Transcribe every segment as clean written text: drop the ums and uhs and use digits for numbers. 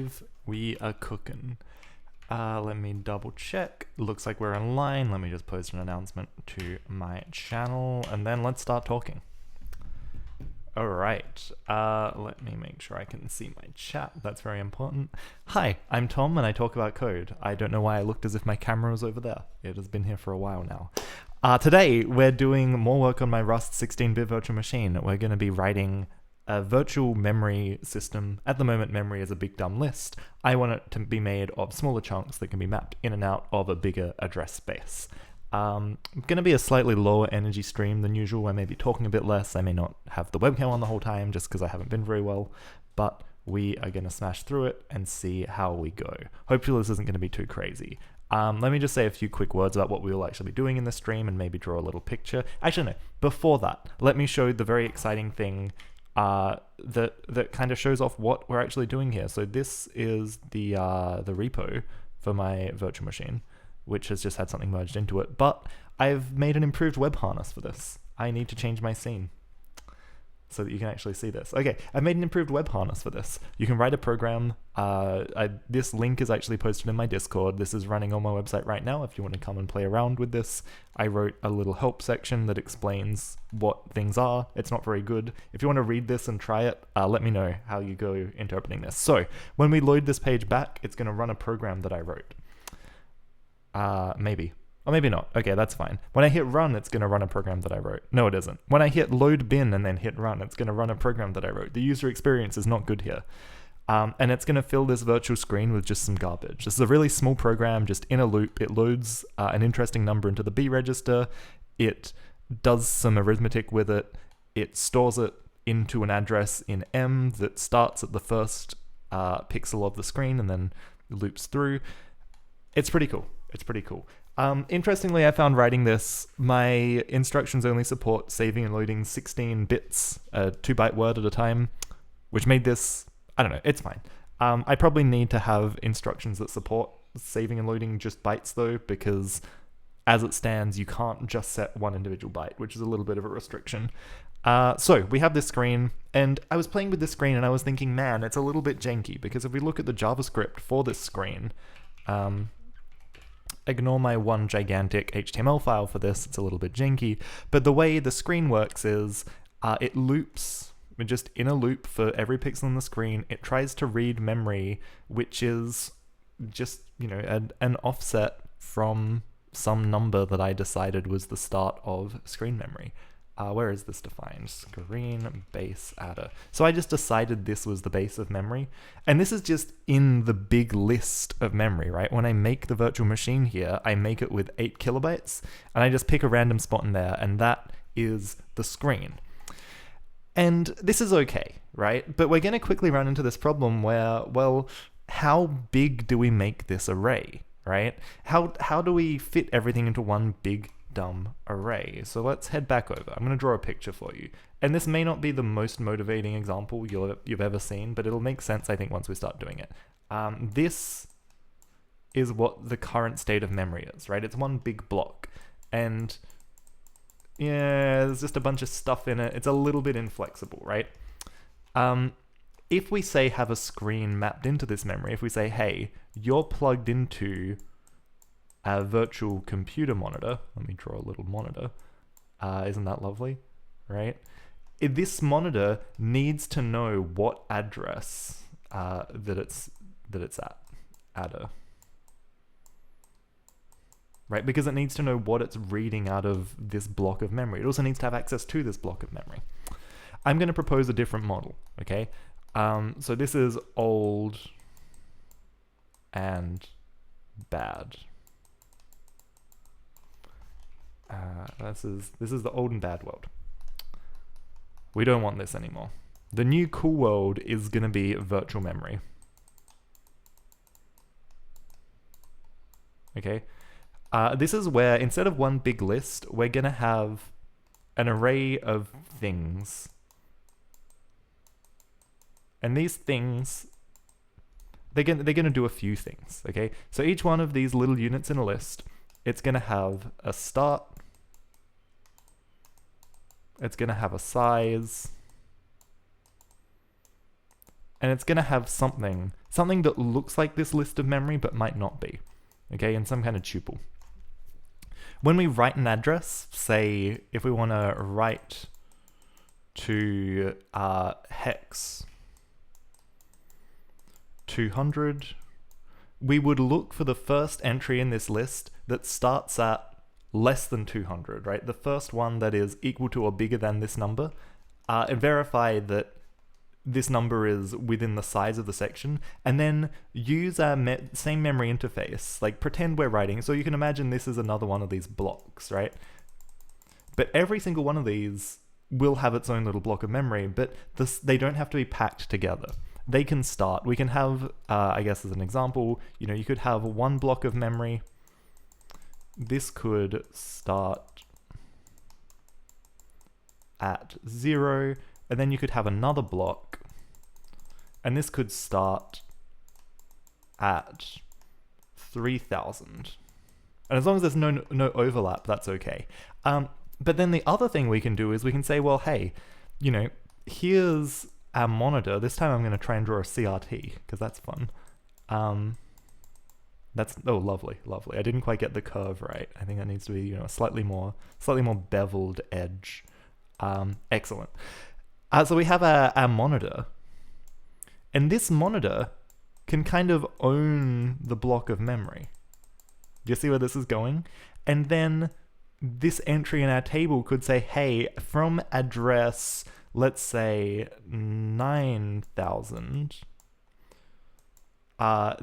live. We are cooking. Let me double check. Looks like we're online. Let me just post an announcement to my channel and then let's start talking. Alright, let me make sure I can see my chat. That's very important. Hi, I'm Tom and I talk about code. I don't know why I looked as if my camera was over there. It has been here for a while now. Today, we're doing more work on my Rust 16-bit virtual machine. We're going to be writing a virtual memory system. At the moment, memory is a big dumb list. I want it to be made of smaller chunks that can be mapped in and out of a bigger address space. Going to be a slightly lower energy stream than usual. I may be talking a bit less. I may not have the webcam on the whole time just because I haven't been very well, but we are going to smash through it and see how we go. Hopefully this isn't going to be too crazy. Let me just say a few quick words about what we will actually be doing in this stream and maybe draw a little picture. Actually, no, before that, let me show the very exciting thing that kind of shows off what we're actually doing here. So this is the repo for my virtual machine, which has just had something merged into it, but I've made an improved web harness for this. I need to change my scene so that you can actually see this. Okay, I've made an improved web harness for this. You can write a program. This link is actually posted in my Discord. This is running on my website right now if you want to come and play around with this. I wrote a little help section that explains what things are. It's not very good. If you want to read this and try it, let me know how you go interpreting this. So when we load this page back, it's going to run a program that I wrote. Maybe. Or maybe not. Okay, that's fine. When I hit run, it's going to run a program that I wrote. No, it isn't. When I hit load bin and then hit run, it's going to run a program that I wrote. The user experience is not good here. And it's going to fill this virtual screen with just some garbage. This is a really small program, just in a loop. It loads an interesting number into the B register. It does some arithmetic with it. It stores it into an address in M that starts at the first pixel of the screen and then loops through. It's pretty cool. It's pretty cool. Interestingly, I found writing this, my instructions only support saving and loading 16 bits, a 2-byte word at a time, which made this, I don't know, it's fine. I probably need to have instructions that support saving and loading just bytes though, because as it stands, you can't just set one individual byte, which is a little bit of a restriction. So we have this screen, and I was playing with this screen and I was thinking, man, it's a little bit janky, because if we look at the JavaScript for this screen, ignore my one gigantic HTML file for this, it's a little bit janky, but the way the screen works is it loops, we're just in a loop for every pixel on the screen. It tries to read memory, which is just, you know, an offset from some number that I decided was the start of screen memory. Where is this defined? Screen base adder. So I just decided this was the base of memory. And this is just in the big list of memory, right? When I make the virtual machine here, I make it with 8 kilobytes, and I just pick a random spot in there, and that is the screen. And this is okay, right? But we're going to quickly run into this problem where, well, how big do we make this array, right? How do we fit everything into one big dumb array? So let's head back over. I'm going to draw a picture for you. And this may not be the most motivating example you've ever seen, but it'll make sense, I think, once we start doing it. This is what the current state of memory is, right? It's one big block. And yeah, there's just a bunch of stuff in it. It's a little bit inflexible, right? If we say have a screen mapped into this memory, if we say, hey, you're plugged into a virtual computer monitor. Let me draw a little monitor. Isn't that lovely? Right? This monitor needs to know what address that it's at. Adder. Right? Because it needs to know what it's reading out of this block of memory. It also needs to have access to this block of memory. I'm going to propose a different model. Okay? So this is old and bad. This is the old and bad world. We don't want this anymore. The new cool world is going to be virtual memory. Okay? This is where, instead of one big list, we're going to have an array of things. And these things, they're going to do a few things, okay? So each one of these little units in a list, it's going to have a start, it's going to have a size, and it's going to have something that looks like this list of memory but might not be, okay, in some kind of tuple. When we write an address, say if we want to write to hex 200, we would look for the first entry in this list that starts at less than 200, right? The first one that is equal to or bigger than this number, and verify that this number is within the size of the section, and then use our same memory interface, like pretend we're writing. So you can imagine this is another one of these blocks, right? But every single one of these will have its own little block of memory, but they don't have to be packed together. They can start. We can have, I guess as an example, you could have one block of memory. This could start at 0, and then you could have another block, and this could start at 3000. And as long as there's no overlap, that's okay. But then the other thing we can do is we can say, well, hey, here's our monitor. This time I'm going to try and draw a CRT, because that's fun. Oh, lovely. I didn't quite get the curve right. I think that needs to be, a slightly more beveled edge. Excellent. So we have our monitor, and this monitor can kind of own the block of memory. Do you see where this is going? And then this entry in our table could say, hey, from address, let's say 9000, do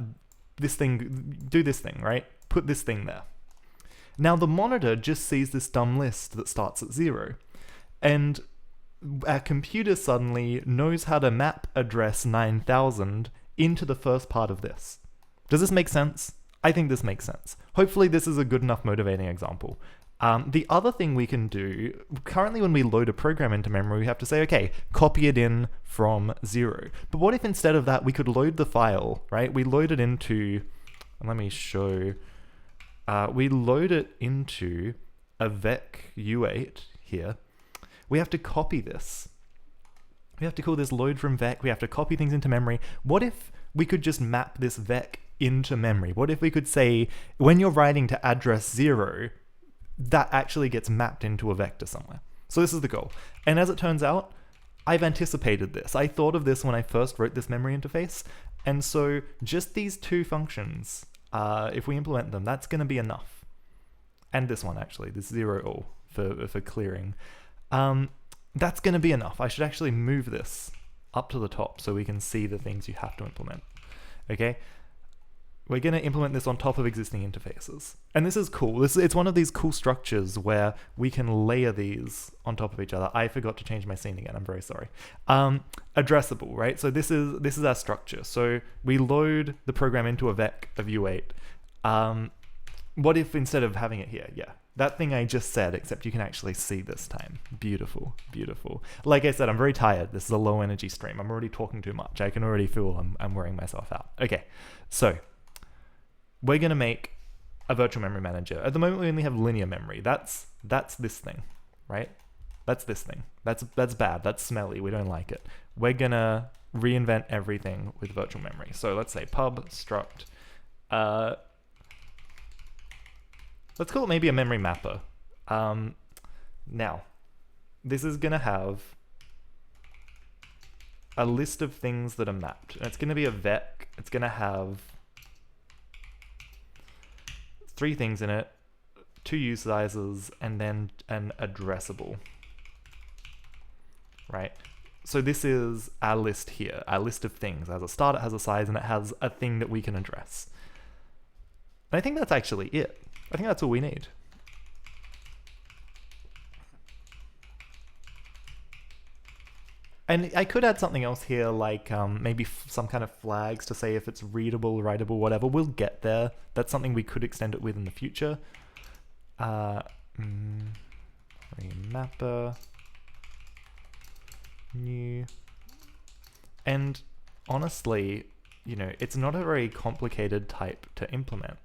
this thing, right? Put this thing there. Now the monitor just sees this dumb list that starts at 0. And our computer suddenly knows how to map address 9000 into the first part of this. Does this make sense? I think this makes sense. Hopefully this is a good enough motivating example. The other thing we can do, currently when we load a program into memory, we have to say, okay, copy it in from 0. But what if instead of that, we could load the file, right? We load it into, let me show, we load it into a vec u8 here. We have to copy this. We have to call this load from vec. We have to copy things into memory. What if we could just map this vec into memory? What if we could say, when you're writing to address 0, that actually gets mapped into a vector somewhere? So this is the goal. And as it turns out, I've anticipated this. I thought of this when I first wrote this memory interface. And so just these two functions, if we implement them, that's going to be enough. And this one, actually, this 0 for clearing. That's going to be enough. I should actually move this up to the top so we can see the things you have to implement. Okay? We're going to implement this on top of existing interfaces. And this is cool. It's one of these cool structures where we can layer these on top of each other. I forgot to change my scene again. I'm very sorry. Addressable, right? So this is our structure. So we load the program into a vec of u8. What if instead of having it here? Yeah, that thing I just said, except you can actually see this time. Beautiful, beautiful. Like I said, I'm very tired. This is a low energy stream. I'm already talking too much. I can already feel I'm wearing myself out. Okay, so we're going to make a virtual memory manager. At the moment, we only have linear memory. That's this thing, right? That's this thing. That's bad. That's smelly. We don't like it. We're going to reinvent everything with virtual memory. So let's say pub struct. Let's call it maybe a memory mapper. Now, this is going to have a list of things that are mapped. And it's going to be a vec. It's going to have 3 things in it, 2 use sizes, and then an addressable, right? So this is our list here, our list of things. It has a start, it has a size, and it has a thing that we can address. And I think that's actually it. I think that's all we need. And I could add something else here, like maybe some kind of flags to say if it's readable, writable, whatever. We'll get there. That's something we could extend it with in the future. Remapper, new. And honestly, it's not a very complicated type to implement.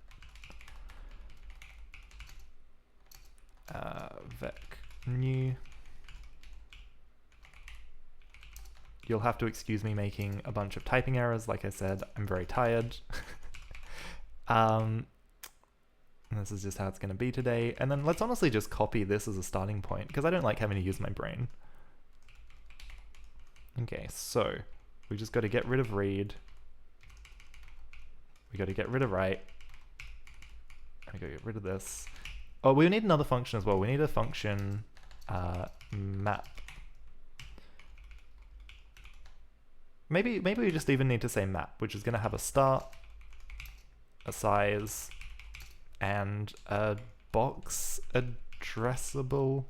Vec new. You'll have to excuse me making a bunch of typing errors. Like I said, I'm very tired. And this is just how it's going to be today. And then let's honestly just copy this as a starting point, because I don't like having to use my brain. Okay, so we just got to get rid of read. We got to get rid of write. We got to get rid of this. Oh, we need another function as well. We need a function map. Maybe we just even need to say map, which is going to have a start, a size, and a box addressable.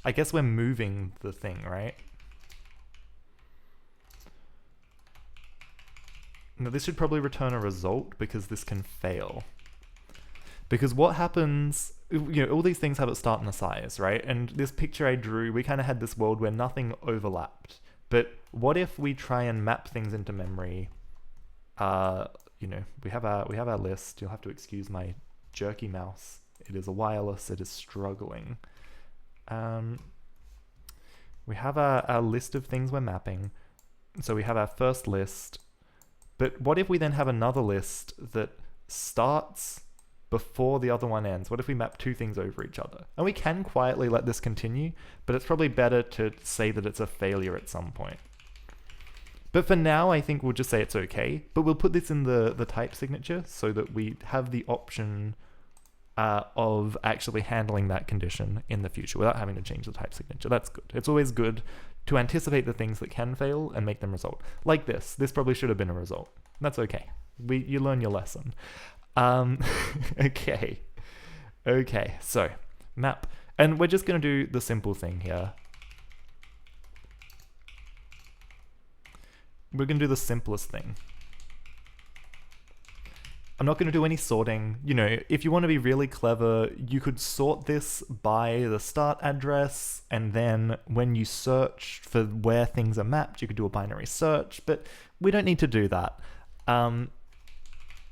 I guess we're moving the thing, right? Now this should probably return a result, because this can fail. Because what happens, you know, all these things have a start and a size, right? And this picture I drew, we kind of had this world where nothing overlapped. But what if we try and map things into memory? You know, we have our list. You'll have to excuse my jerky mouse. It is a wireless. It is struggling. We have our list of things we're mapping. So we have our first list. But what if we then have another list that starts before the other one ends? What if we map two things over each other? And we can quietly let this continue, but it's probably better to say that it's a failure at some point. But for now, I think we'll just say it's okay, but we'll put this in the type signature so that we have the option of actually handling that condition in the future without having to change the type signature. That's good. It's always good to anticipate the things that can fail and make them result. Like this. This probably should have been a result. That's okay. You learn your lesson. Okay. Okay, so map. And we're just going to do the simple thing here. We're going to do the simplest thing. I'm not going to do any sorting. You know, if you want to be really clever, you could sort this by the start address, and then when you search for where things are mapped, you could do a binary search, but we don't need to do that.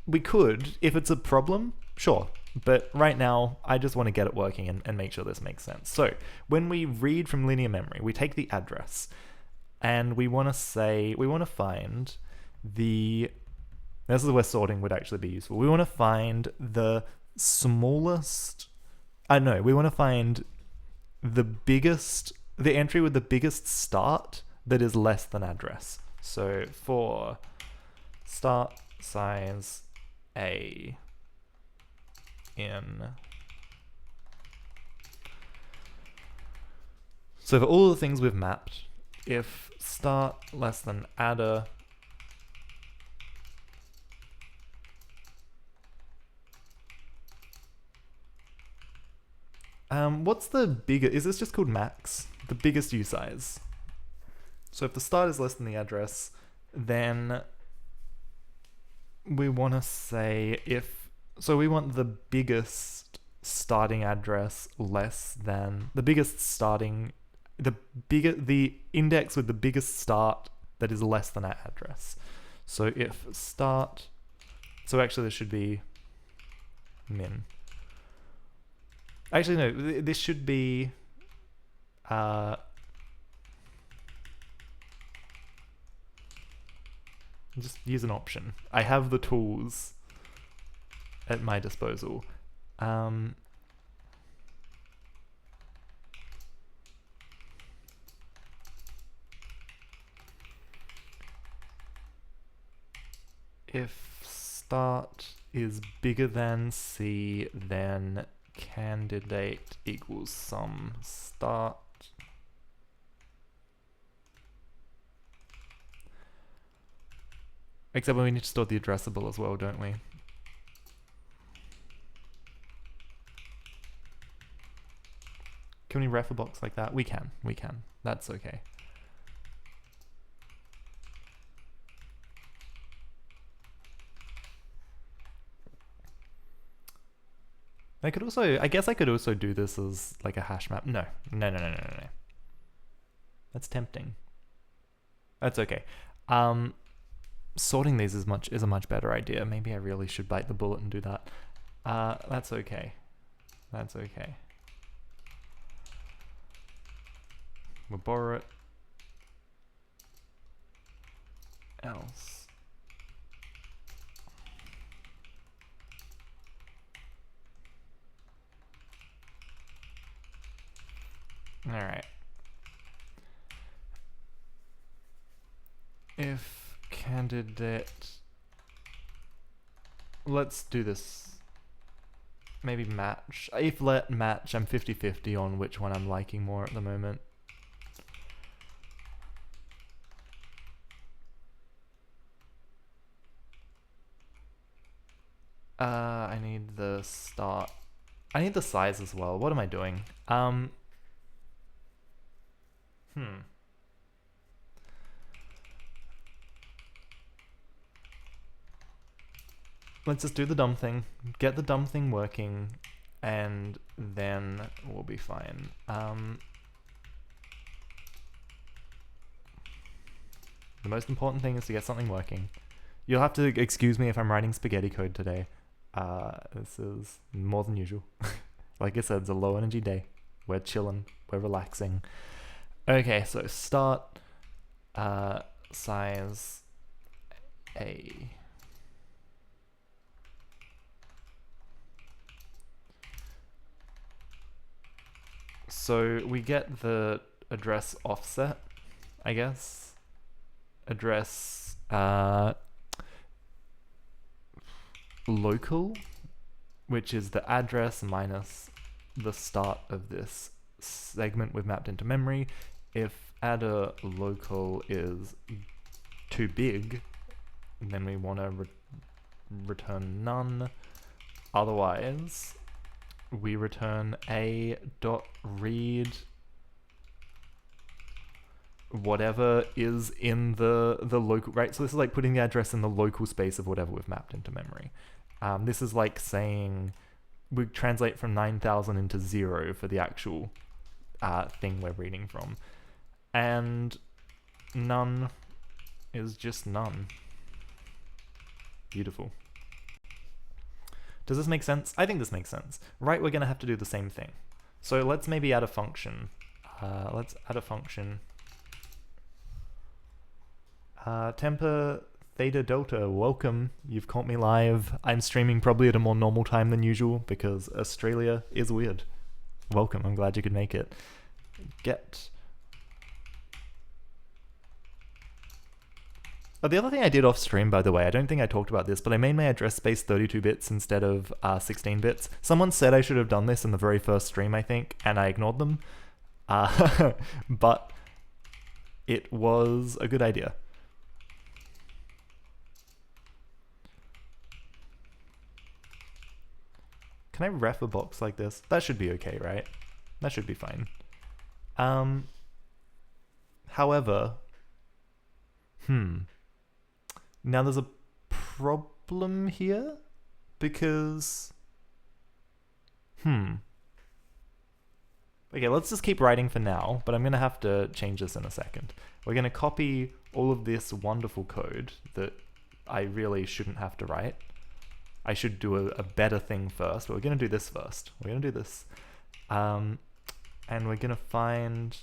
We could, if it's a problem, sure. But right now, I just want to get it working and make sure this makes sense. So when we read from linear memory, we take the address, and we want to find the... This is where sorting would actually be useful. We want to find the smallest... we want to find the entry with the biggest start that is less than address. So for start size A in... So for all the things we've mapped, if start less than adder, what's the bigger, is this just called max? The biggest usize. So if the start is less than the address, then we want to say we want the biggest starting address less than, the index with the biggest start that is less than that address. So if start, so actually this should be min. Actually, no, this should be... just use an option. I have the tools at my disposal. If start is bigger than C, then candidate equals some start. Except we need to store the addressable as well, don't we? Can we ref a box like that? We can. That's okay. I guess I could also do this as like a hash map. No. That's tempting. That's okay. Sorting these is a much better idea. Maybe I really should bite the bullet and do that. That's okay. We'll borrow it. else. All right. If candidate, let's do this. Maybe match. If let match, I'm 50-50 on which one I'm liking more at the moment. I need the start. I need the size as well. What am I doing? Let's just do the dumb thing. Get the dumb thing working, and then we'll be fine. The most important thing is to get something working. You'll have to excuse me if I'm writing spaghetti code today. This is more than usual. Like I said, it's a low energy day. We're chilling. We're relaxing. Okay, so start size A. So we get the address offset, I guess. Address local, which is the address minus the start of this segment we've mapped into memory. If adder local is too big, then we want to return none. Otherwise, we return a dot read whatever is in the local, right? So this is like putting the address in the local space of whatever we've mapped into memory. This is like saying we translate from 9,000 into 0 for the actual thing we're reading from. And none is just none. Beautiful. Does this make sense? I think this makes sense. Right, we're going to have to do the same thing. So let's maybe add a function. Let's add a function. Temper Theta Delta, welcome. You've caught me live. I'm streaming probably at a more normal time than usual because Australia is weird. Welcome, I'm glad you could make it. Get. Oh, the other thing I did off stream, by the way, I don't think I talked about this, but I made my address space 32 bits instead of 16 bits. Someone said I should have done this in the very first stream, I think, and I ignored them. But it was a good idea. Can I ref a box like this? That should be okay, right? That should be fine. However, now there's a problem here because, okay, let's just keep writing for now, but I'm gonna have to change this in a second. We're gonna copy all of this wonderful code that I really shouldn't have to write. I should do a better thing first, but we're gonna do this first. We're gonna do this. And we're gonna find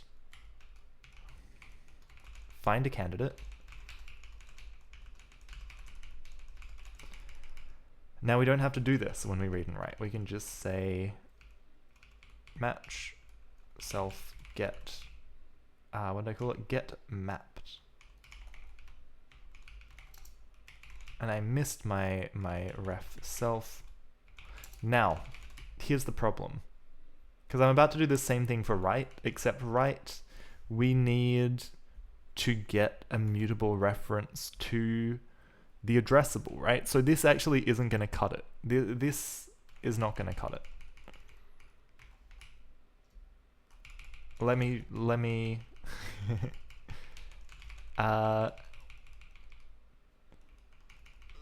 a candidate. Now we don't have to do this when we read and write. We can just say match self get, what did I call it? Get mapped. And I missed my ref self. Now, here's the problem. Because I'm about to do the same thing for write, except write, we need to get a mutable reference to the addressable, right? So this actually isn't going to cut it. This is not going to cut it. Let me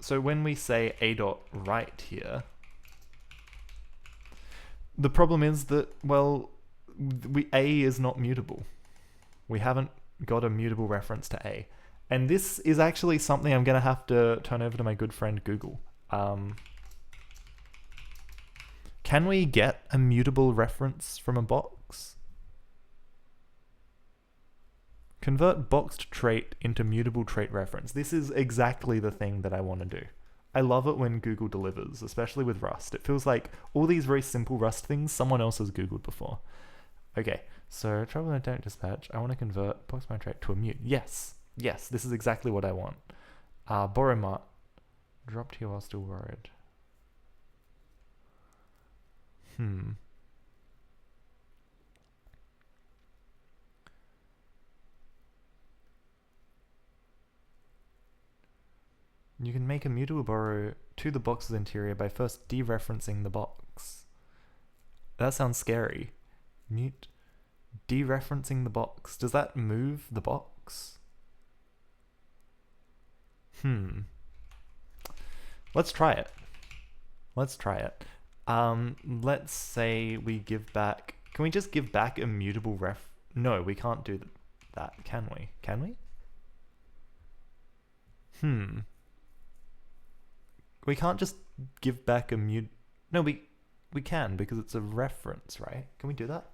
so when we say a.write here, the problem is that, well, a is not mutable. We haven't got a mutable reference to a. And this is actually something I'm going to have to turn over to my good friend Google. Can we get a mutable reference from a box? Convert boxed trait into mutable trait reference. This is exactly the thing that I want to do. I love it when Google delivers, especially with Rust. It feels like all these very simple Rust things someone else has Googled before. Okay, so trouble and don't dispatch. I want to convert box my trait to a mute. Yes, yes, this is exactly what I want. Borrow mart. Dropped here while still worried. You can make a mutable borrow to the box's interior by first dereferencing the box. That sounds scary. Mute. Dereferencing the box. Does that move the box? Let's try it. Let's try it. Let's say we give back... Can we just give back a mutable ref... No, we can't do that, can we? Can we? We can't just give back a mute... No, we can, because it's a reference, right? Can we do that?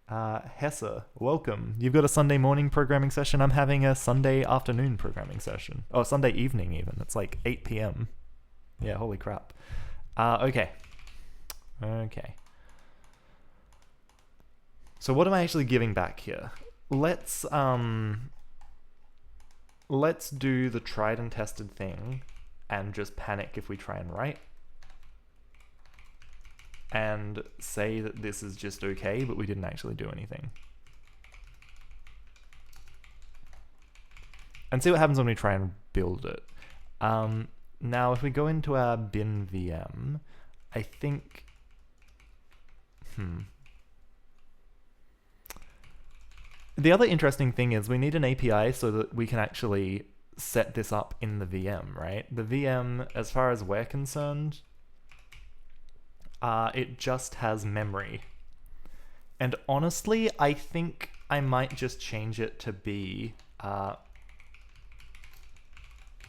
Hessa, welcome. You've got a Sunday morning programming session. I'm having a Sunday afternoon programming session. Oh, Sunday evening even. It's like 8 p.m. Yeah, holy crap. Okay. Okay. So what am I actually giving back here? Let's do the tried and tested thing and just panic if we try and write. And say that this is just okay, but we didn't actually do anything. And see what happens when we try and build it. Now, if we go into our bin VM, I think... The other interesting thing is we need an API so that we can actually set this up in the VM, right? The VM, as far as we're concerned, it just has memory. And honestly, I think I might just change it to be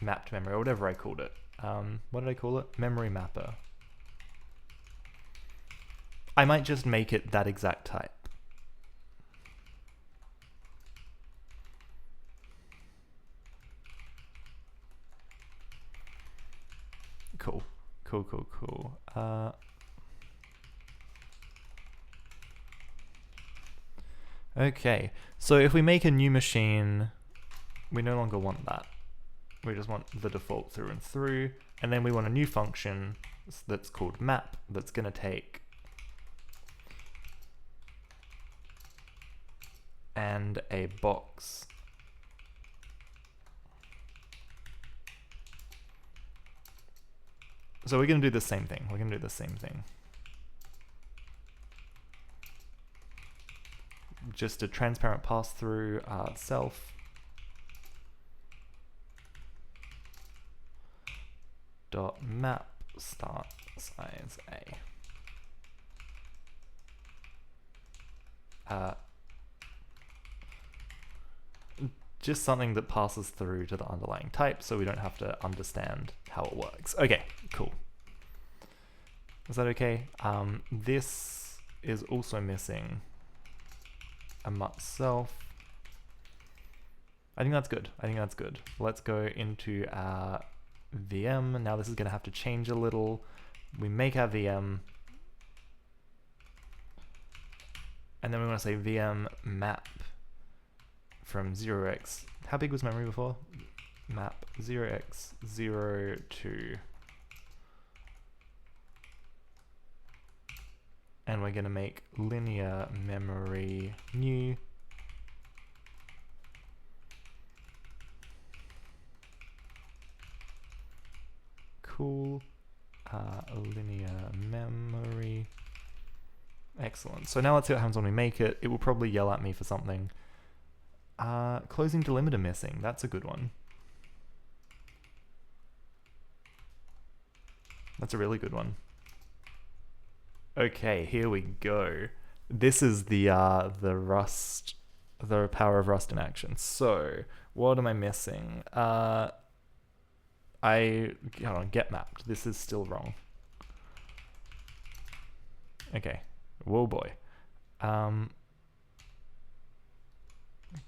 mapped memory, or whatever I called it. What did I call it? Memory mapper. I might just make it that exact type. Cool. Cool. Okay, so if we make a new machine, we no longer want that. We just want the default through and through, and then we want a new function that's called map that's going to take and a box. So we're going to do the same thing. We're going to do the same thing. Just a transparent pass-through self. Dot map start size a. Just something that passes through to the underlying type so we don't have to understand how it works. Okay, cool. Is that okay? This is also missing a mut self. I think that's good. I think that's good. Let's go into our VM. Now this is going to have to change a little. We make our VM. And then we want to say VM map from 0x. How big was memory before? Map 0x0 to. And we're going to make linear memory new. Cool. Linear memory. Excellent. So now let's see what happens when we make it. It will probably yell at me for something. Closing delimiter missing. That's a good one. That's a really good one. Okay, here we go. This is the Rust, the power of Rust in action. So, what am I missing? Hold on, get mapped. This is still wrong. Okay. Whoa boy.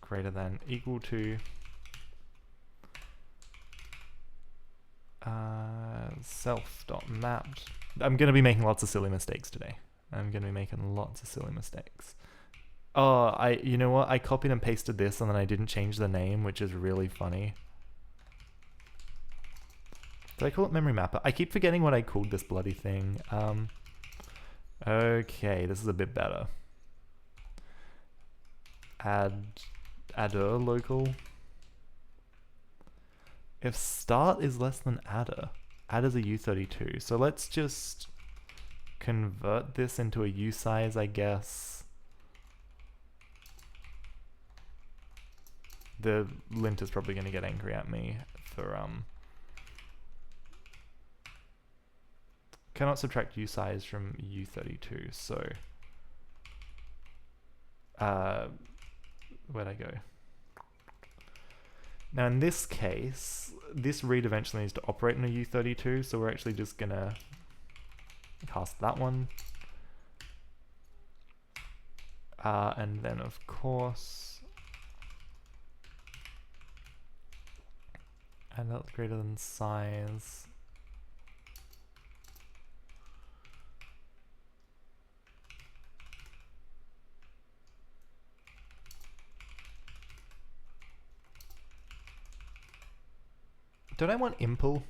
greater than equal to self.mapped. I'm going to be making lots of silly mistakes today. I'm going to be making lots of silly mistakes. Oh, you know what? I copied and pasted this and then I didn't change the name, which is really funny. Did I call it memory mapper? I keep forgetting what I called this bloody thing. Okay, this is a bit better. Adder local. If start is less than adder, adder's a U32. So let's just convert this into a U size, I guess. The lint is probably going to get angry at me for cannot subtract U size from U32. So where'd I go? Now in this case, this read eventually needs to operate in a U32, so we're actually just gonna cast that one. And then of course, and that's greater than size. Don't I want impl?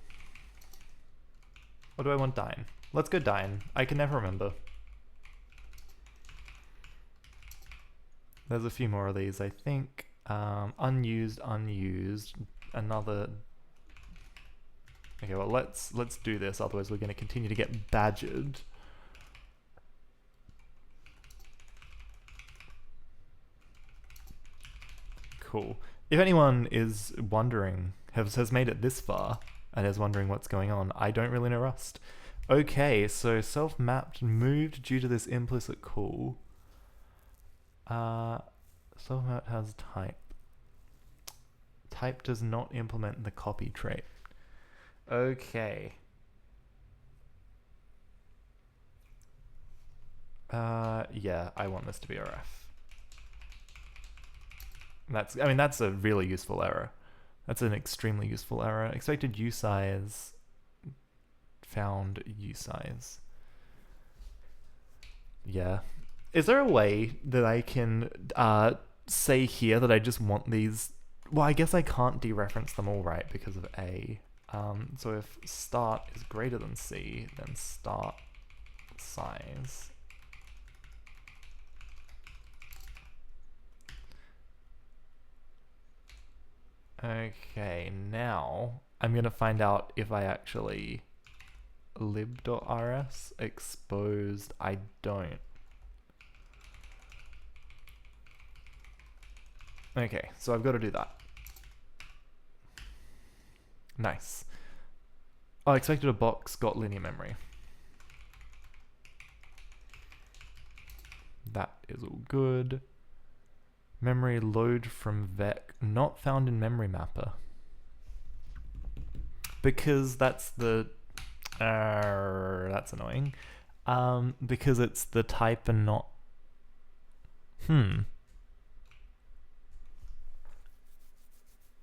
Or do I want dyn? Let's go dyn. I can never remember. There's a few more of these, I think. Unused, another... Okay, well let's do this, otherwise we're going to continue to get badgered. Cool. If anyone is wondering, has made it this far, and is wondering what's going on, I don't really know Rust. Okay, so self-mapped moved due to this implicit call. Self-mapped has type. Type does not implement the copy trait. Okay. Yeah, I want this to be a ref. That's a really useful error. That's an extremely useful error. Expected U size, found U size. Yeah. Is there a way that I can say here that I just want these? Well, I guess I can't dereference them all, right, because of A. So if start is greater than C, then start size. Okay, now I'm gonna find out if I actually lib.rs exposed. I don't. Okay, so I've got to do that. Nice. Oh, I expected a box got linear memory. That is all good. Memory load from vec not found in memory mapper. Because that's the that's annoying. Because it's the type and not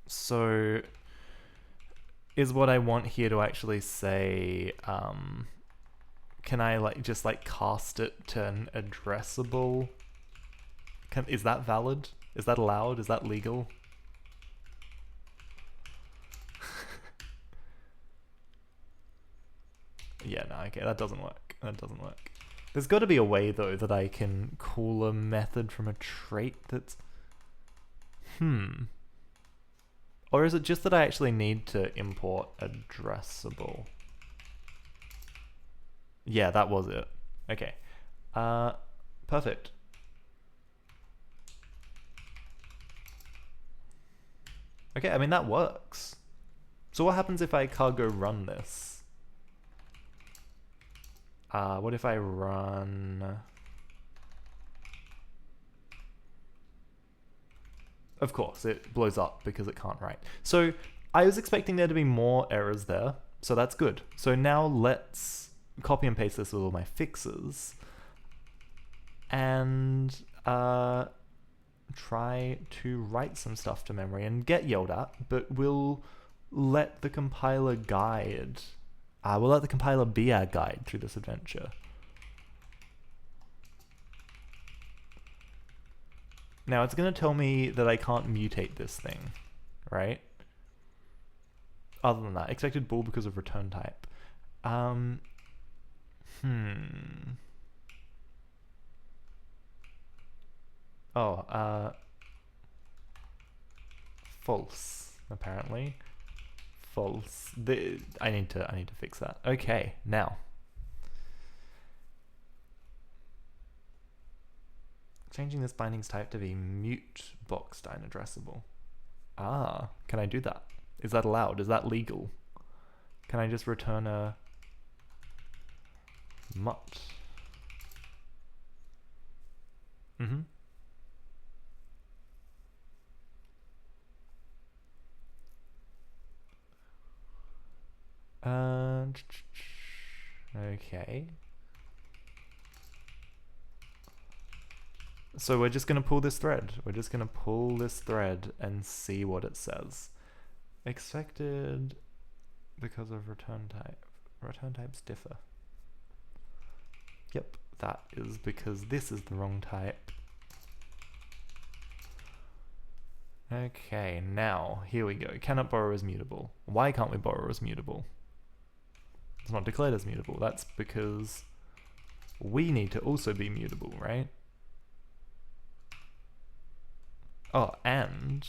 So is what I want here to actually say can I just cast it to an addressable? Is that valid? Is that allowed? Is that legal? Yeah, no, okay, that doesn't work. That doesn't work. There's got to be a way, though, that I can call a method from a trait that's... Or is it just that I actually need to import addressable? Yeah, that was it. Okay. Perfect. Okay, I mean, that works. So what happens if I cargo run this? What if I run... Of course, it blows up because it can't write. So I was expecting there to be more errors there, so that's good. So now let's copy and paste this with all my fixes. And try to write some stuff to memory and get yelled at, but we'll let the compiler guide. We'll let the compiler be our guide through this adventure. Now it's going to tell me that I can't mutate this thing, right? Other than that, expected bool because of return type. False, apparently. False. I need to fix that. Okay, now. Changing this bindings type to be mute boxed inaddressable. Can I do that? Is that allowed? Is that legal? Can I just return a mut? Okay. So we're just going to pull this thread. We're just going to pull this thread and see what it says. Expected because of return type. Return types differ. Yep, that is because this is the wrong type. Okay, now, here we go. Cannot borrow as mutable. Why can't we borrow as mutable? It's not declared as mutable. That's because we need to also be mutable, right? Oh, and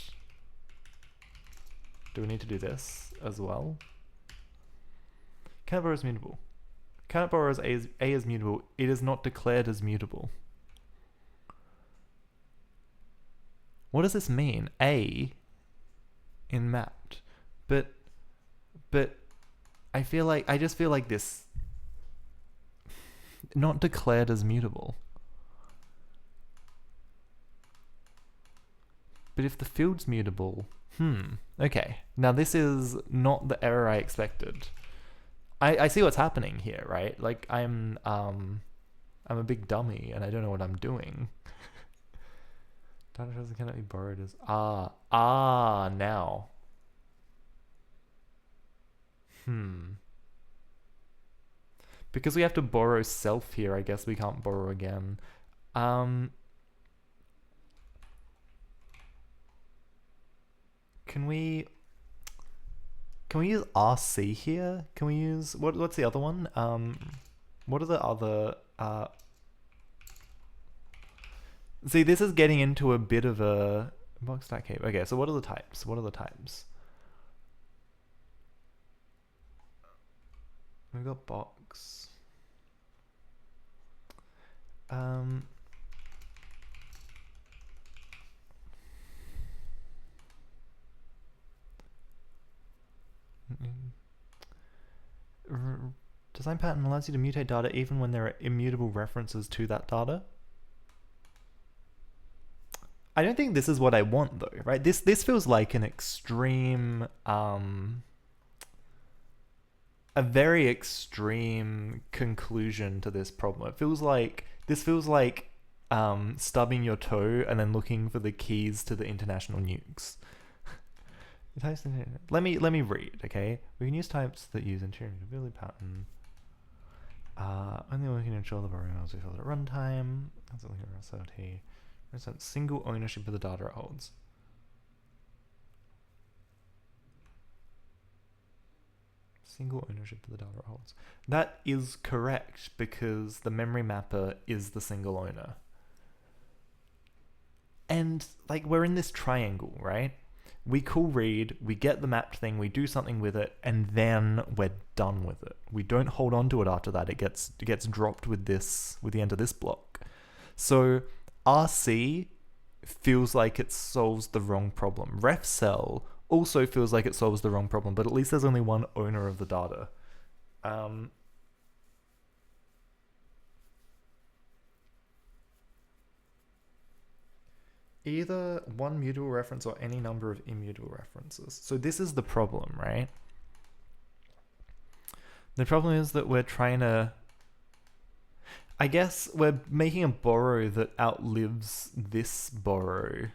do we need to do this as well? Cannot borrow as mutable. Cannot borrow as A is mutable. It is not declared as mutable. What does this mean? A in mapped. But I just feel like this not declared as mutable. But if the field's mutable, okay. Now this is not the error I expected. I see what's happening here, right? Like I'm a big dummy and I don't know what I'm doing. Data cannot be borrowed as now. Because we have to borrow self here, I guess we can't borrow again. Can we use RC here? Can we use what's the other one? What are the other see, this is getting into a bit of a box stack heap. Okay, so what are the types? What are the types? We've got box. Design pattern allows you to mutate data even when there are immutable references to that data. I don't think this is what I want though, right? This feels like an extreme, a very extreme conclusion to this problem. This feels like stubbing your toe and then looking for the keys to the international nukes. Let me read, okay? We can use types that use interior mutability pattern. Only we can ensure the borrowing is fulfilled at runtime. That's only versatility. Single ownership of the data it holds. Single ownership of the data it holds. That is correct because the memory mapper is the single owner. And like we're in this triangle, right? We call read, we get the mapped thing, we do something with it, and then we're done with it. We don't hold on to it after that. It gets dropped with the end of this block. So RC feels like it solves the wrong problem. RefCell also feels like it solves the wrong problem, but at least there's only one owner of the data. Either one mutable reference or any number of immutable references. So this is the problem, right? The problem is that we're trying to... I guess we're making a borrow that outlives this borrow.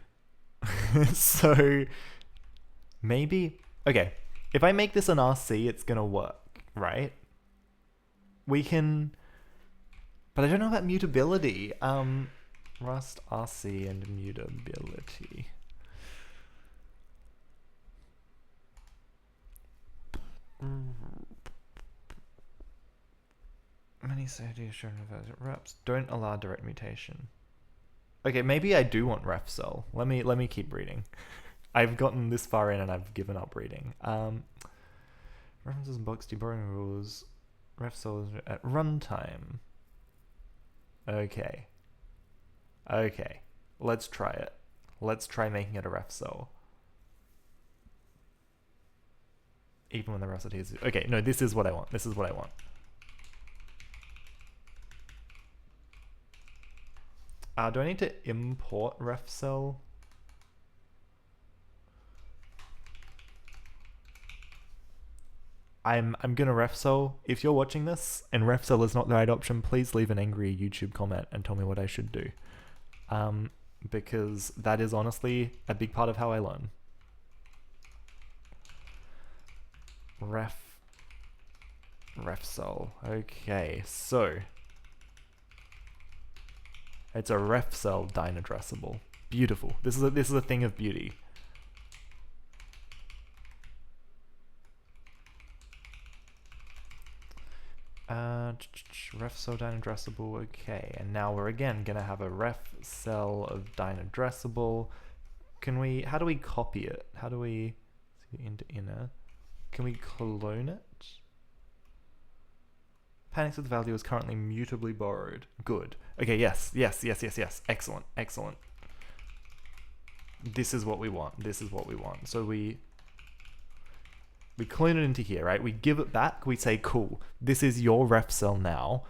So maybe, okay, if I make this an RC, it's gonna work, right? We can, but I don't know about mutability. Rust, RC, and mutability. Many CIDs shown reps don't allow direct mutation. Okay, maybe I do want ref cell. Let me keep reading. I've gotten this far in and I've given up reading. References and box deborrowing rules. Ref cell at runtime. Okay. Okay. Let's try it. Let's try making it a ref cell. Even when the recipe is... Okay, no, this is what I want. This is what I want. Do I need to import ref cell? I'm gonna ref cell. If you're watching this and ref cell is not the right option, please leave an angry YouTube comment and tell me what I should do. Because that is honestly a big part of how I learn. Ref cell. Okay, so it's a ref cell dynaddressable. Beautiful. This is a thing of beauty. Ref cell dynaddressable. Okay, and now we're again gonna have a ref cell of dynaddressable. Can we? How do we copy it? How do we into inner? Can we clone it? Panics with the value is currently mutably borrowed. Good. Okay, yes. Excellent. This is what we want. So we clone it into here, right? We give it back. We say, cool, this is your ref cell now.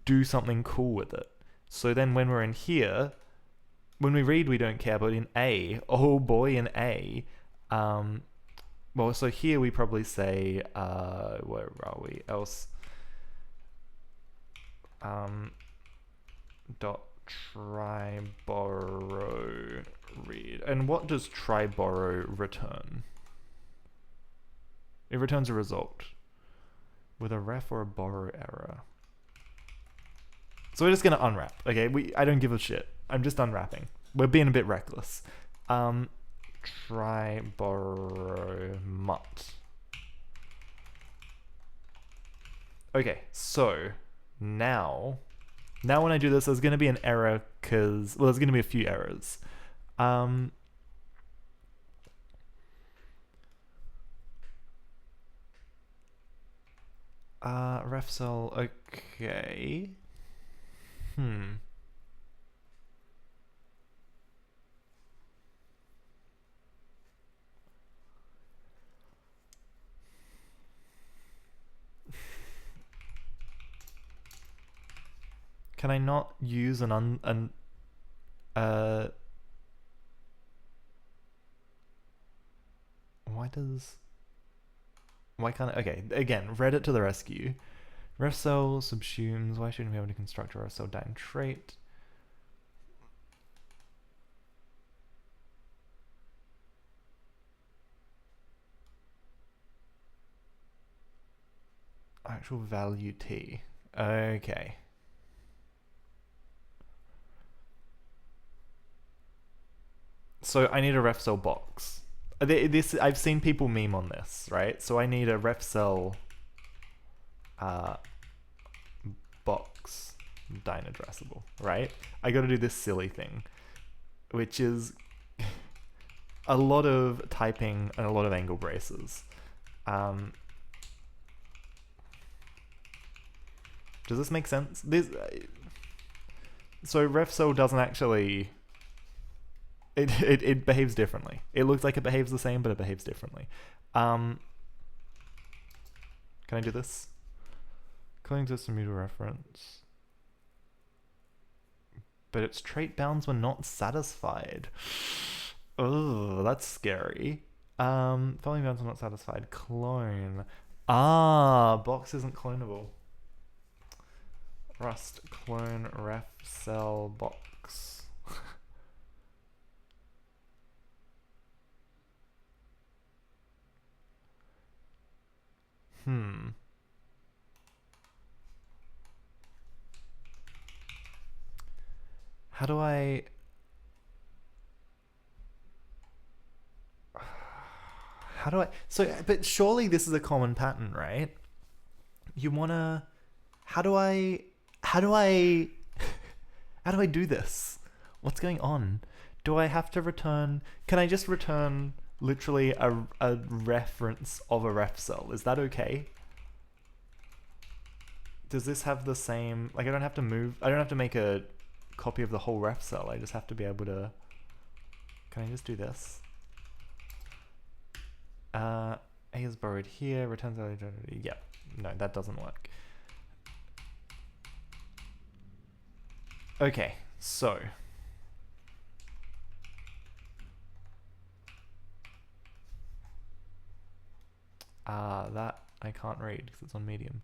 Do something cool with it. So then when we're in here, when we read, we don't care, but in A, oh boy, in A, well, so here we probably say, where are we? Else, dot try borrow read. And what does try borrow return? It returns a result with a ref or a borrow error. So we're just gonna unwrap. Okay, I don't give a shit. I'm just unwrapping. We're being a bit reckless. Try borrow mut. Okay, so now when I do this, there's gonna be an error because, well, there's gonna be a few errors. Ref cell, okay. Can I not use why can't I, okay, again, Reddit to the rescue. Ref cell subsumes, why shouldn't we be able to construct a ref cell dyne trait? Actual value T. Okay. So I need a ref cell box. This, I've seen people meme on this, right? So I need a ref cell box dynaddressable, right? I gotta do this silly thing, which is a lot of typing and a lot of angle braces. Does this make sense? So ref cell doesn't actually... It behaves differently. It looks like it behaves the same, but it behaves differently. Can I do this? Calling to some mutual reference. But its trait bounds were not satisfied. Oh, that's scary. Following bounds were not satisfied. Clone. Box isn't clonable. Rust clone ref cell box. How do I... How do I... So, but surely this is a common pattern, right? You wanna... How do I... How do I do this? What's going on? Do I have to return... Can I just return literally a reference of a ref cell? Is that okay? Does this have the same... Like, I don't have to move... I don't have to make a copy of the whole ref cell. I just have to be able to... Can I just do this? A is borrowed here, returns... Yeah, no, that doesn't work. Okay, so... that I can't read because it's on medium.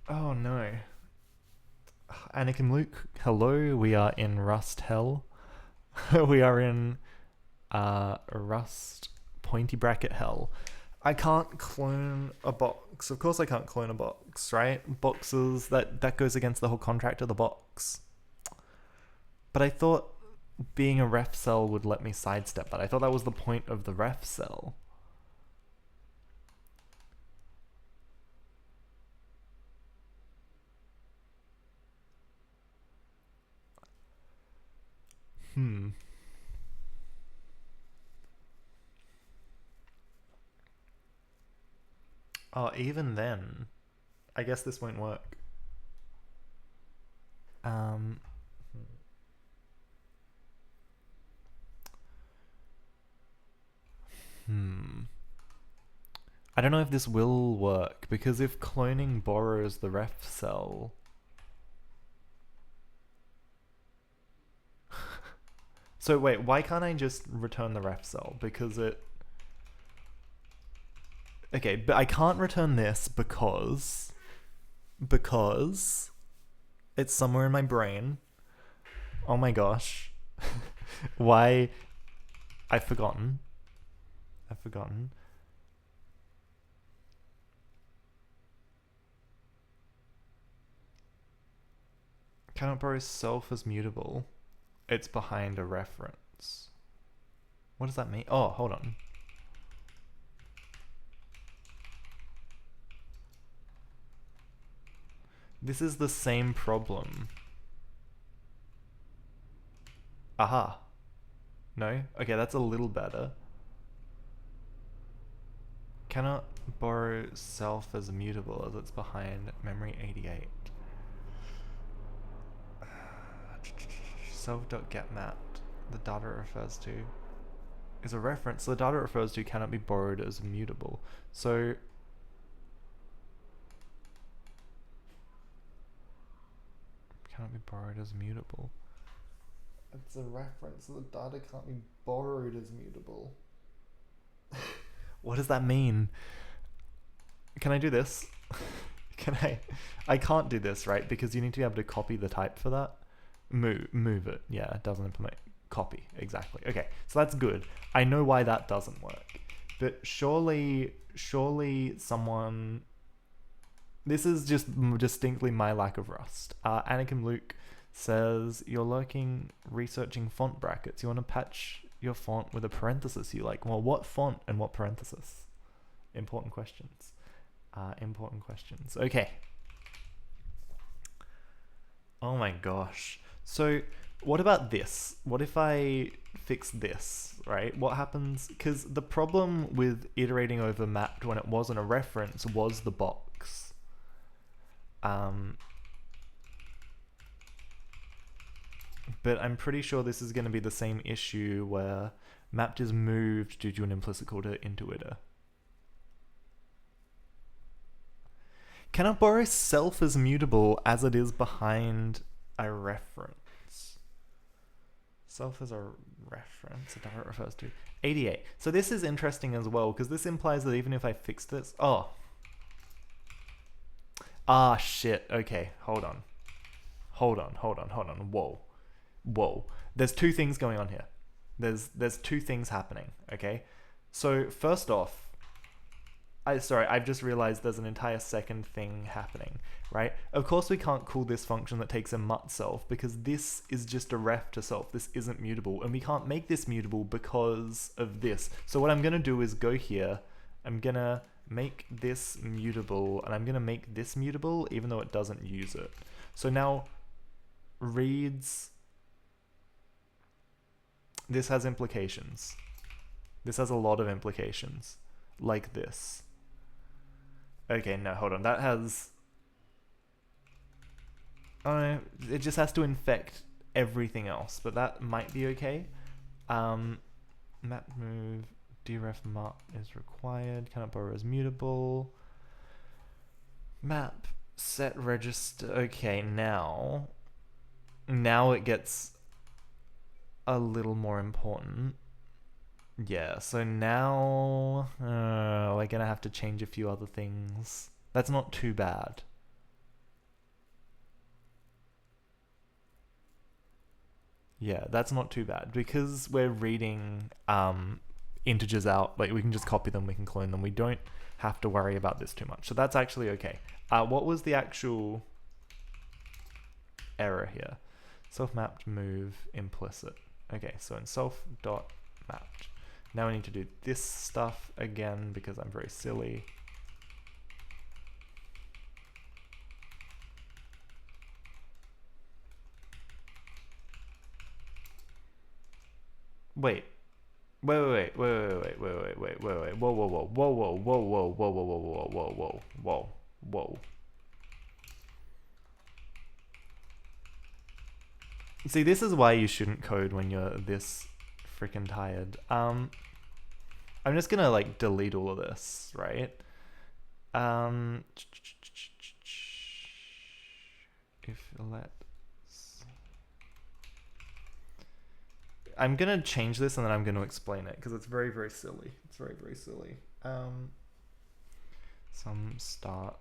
Oh no. Anakin Luke, hello, we are in Rust Hell. We are in Rust pointy bracket hell. I can't clone a box. Of course I can't clone a box, right? Boxes, that goes against the whole contract of the box. But I thought being a ref cell would let me sidestep that. I thought that was the point of the ref cell. Oh, even then, I guess this won't work. I don't know if this will work, because if cloning borrows the ref cell... So wait, why can't I just return the ref cell? Because it... Okay, but I can't return this because it's somewhere in my brain. Oh my gosh. Why? I've forgotten. Cannot borrow self as mutable. It's behind a reference. What does that mean? Oh, hold on. This is the same problem. Aha. No? Okay, that's a little better. Cannot borrow self as mutable as it's behind memory 88. Self.getMapped, the data it refers to, is a reference. The data it refers to cannot be borrowed as mutable. So cannot be borrowed as mutable. It's a reference, so the data can't be borrowed as mutable. What does that mean? Can I do this? Can I? I can't do this, right? Because you need to be able to copy the type for that. Move it. Yeah, it doesn't implement. Copy. Exactly. Okay, so that's good. I know why that doesn't work. But surely someone... This is just distinctly my lack of Rust. Anakin Luke says, you're researching font brackets. You want to patch your font with a parenthesis you like. Well, what font and what parenthesis? Important questions. Okay. Oh my gosh. So what about this? What if I fix this, right? What happens? Because the problem with iterating over mapped when it wasn't a reference was the box. But I'm pretty sure this is going to be the same issue where mapped is moved due to an implicit call to intuiter. Cannot borrow self as mutable as it is behind a reference. Self as a reference, the data it refers to. 88. So this is interesting as well, because this implies that even if I fix this... Oh, Ah, shit. Okay, hold on. Hold on. Whoa. Whoa. There's two things going on here. There's two things happening, okay? So first off, I've just realized there's an entire second thing happening, right? Of course we can't call this function that takes a mut self because this is just a ref to self. This isn't mutable, and we can't make this mutable because of this. So what I'm gonna do is go here, I'm gonna make this mutable, and I'm gonna make this mutable even though it doesn't use it. So now reads, this has implications. This has a lot of implications, like this. Okay, no, hold on. That has... it just has to infect everything else, but that might be okay. Map move, deref mut is required, cannot borrow is mutable. Map set register. Okay, now it gets a little more important. Yeah, so now we're gonna have to change a few other things. That's not too bad. Yeah, that's not too bad because we're reading integers out. Like we can just copy them, we can clone them. We don't have to worry about this too much. So that's actually okay. What was the actual error here? Self-mapped move implicit. Okay, so in self.mapped. Now we need to do this stuff again because I'm very silly. Wait. Wait. Whoa. See, this is why you shouldn't code when you're this freaking tired. I'm just gonna like delete all of this, right? If let's, I'm gonna change this and then I'm gonna explain it because it's very, very silly. It's very, very silly. Some start.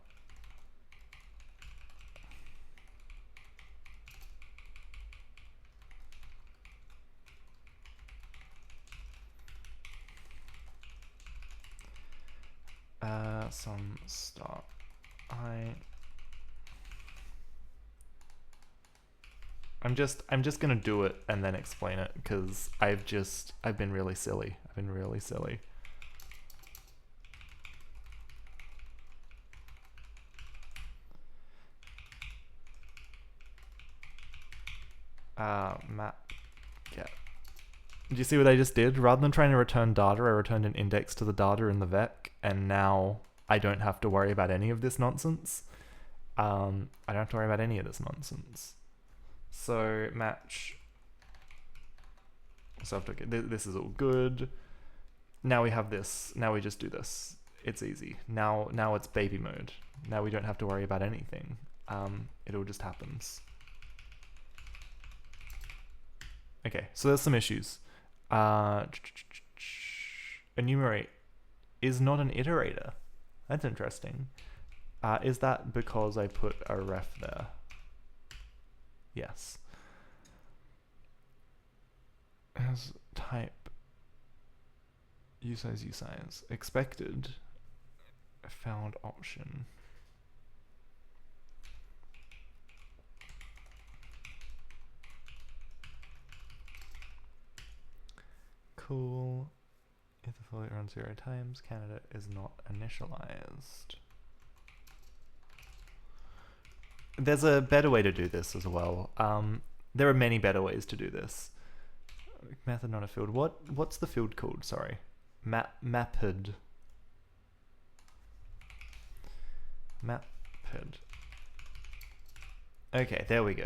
Some start. I'm just gonna do it and then explain it because I've been really silly. Map get. Did you see what I just did? Rather than trying to return data, I returned an index to the data in the vec, and now I don't have to worry about any of this nonsense. I don't have to worry about any of this nonsense. So match. So this is all good. Now we have this. Now we just do this. It's easy. Now it's baby mode. Now we don't have to worry about anything. It all just happens. Okay, so there's some issues. Enumerate is not an iterator. That's interesting. Is that because I put a ref there? Yes. As type usize expected found option. Cool. If the float runs 0 times, candidate is not initialized. There's a better way to do this as well. There are many better ways to do this. Method not a field. What's the field called? Sorry. Mapped. Okay, there we go.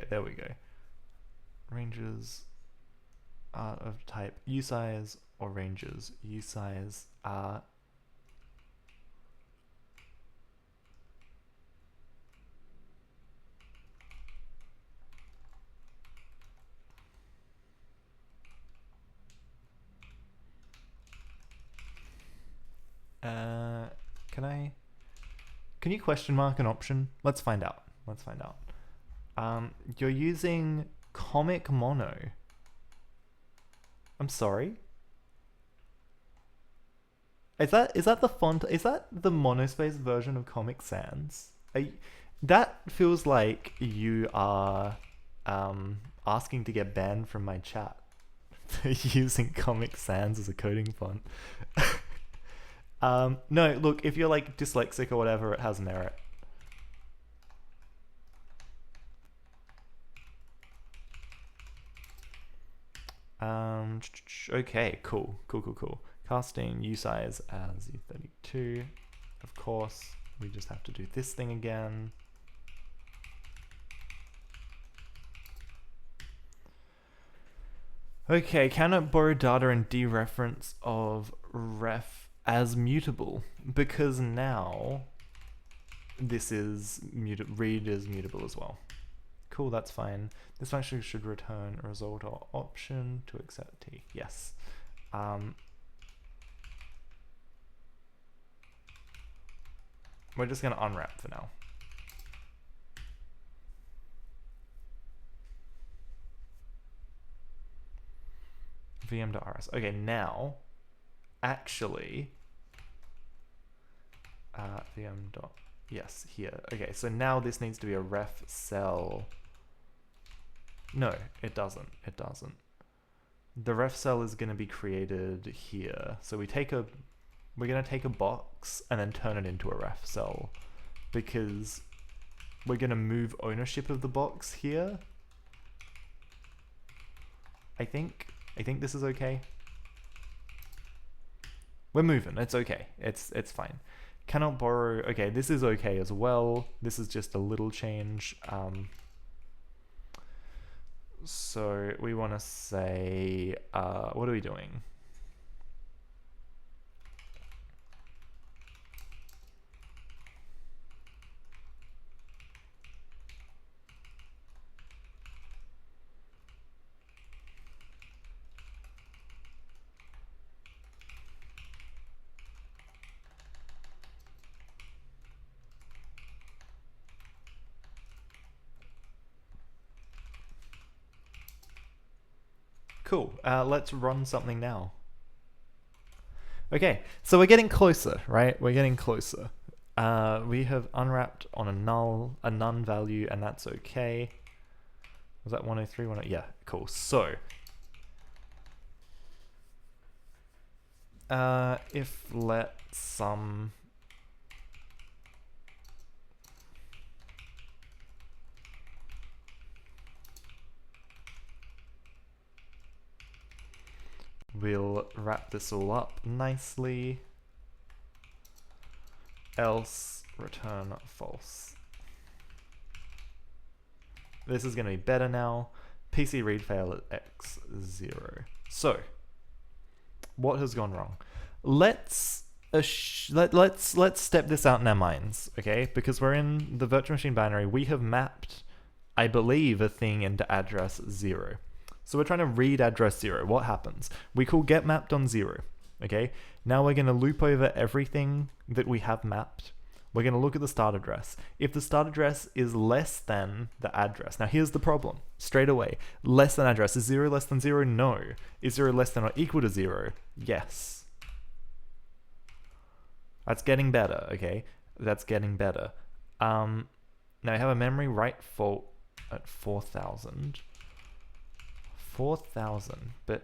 Ranges are of type usize or ranges. Usize are Can you question mark an option? Let's find out. Let's find out. You're using Comic Mono. I'm sorry. Is that the font? Is that the monospace version of Comic Sans? That feels like you are asking to get banned from my chat for using Comic Sans as a coding font. No, look, if you're like dyslexic or whatever, it has merit. Okay, cool. Casting usize as U32. Of course, we just have to do this thing again. Okay, cannot borrow data and dereference of ref as mutable, because now this is read is mutable as well. Cool, that's fine. This function should return a result or option to accept T. Yes. We're just gonna unwrap for now. VM.rs. Okay, now, actually, yes, here. Okay, so now this needs to be a ref cell. No, it doesn't. It doesn't. The ref cell is going to be created here. So we're going to take a box and then turn it into a ref cell, because we're going to move ownership of the box here. I think this is okay. We're moving. It's okay. It's fine. Cannot borrow. Okay, this is okay as well. This is just a little change. So we want to say, what are we doing? Cool, let's run something now. Okay, so we're getting closer, right? We're getting closer. We have unwrapped on a none value, and that's okay. Was that 103? Yeah, cool. So, if let some we'll wrap this all up nicely, else return false. This is going to be better now. PC read fail at x0. So, what has gone wrong? Let's step this out in our minds, okay? Because we're in the virtual machine binary, we have mapped, I believe, a thing into address 0. So we're trying to read address 0. What happens? We call get mapped on 0, okay? Now we're going to loop over everything that we have mapped. We're going to look at the start address. If the start address is less than the address, now here's the problem, straight away. Less than address, is 0 less than 0? No. Is 0 less than or equal to 0? Yes. That's getting better, okay? That's getting better. Now I have a memory write fault at 4,000. 4,000, but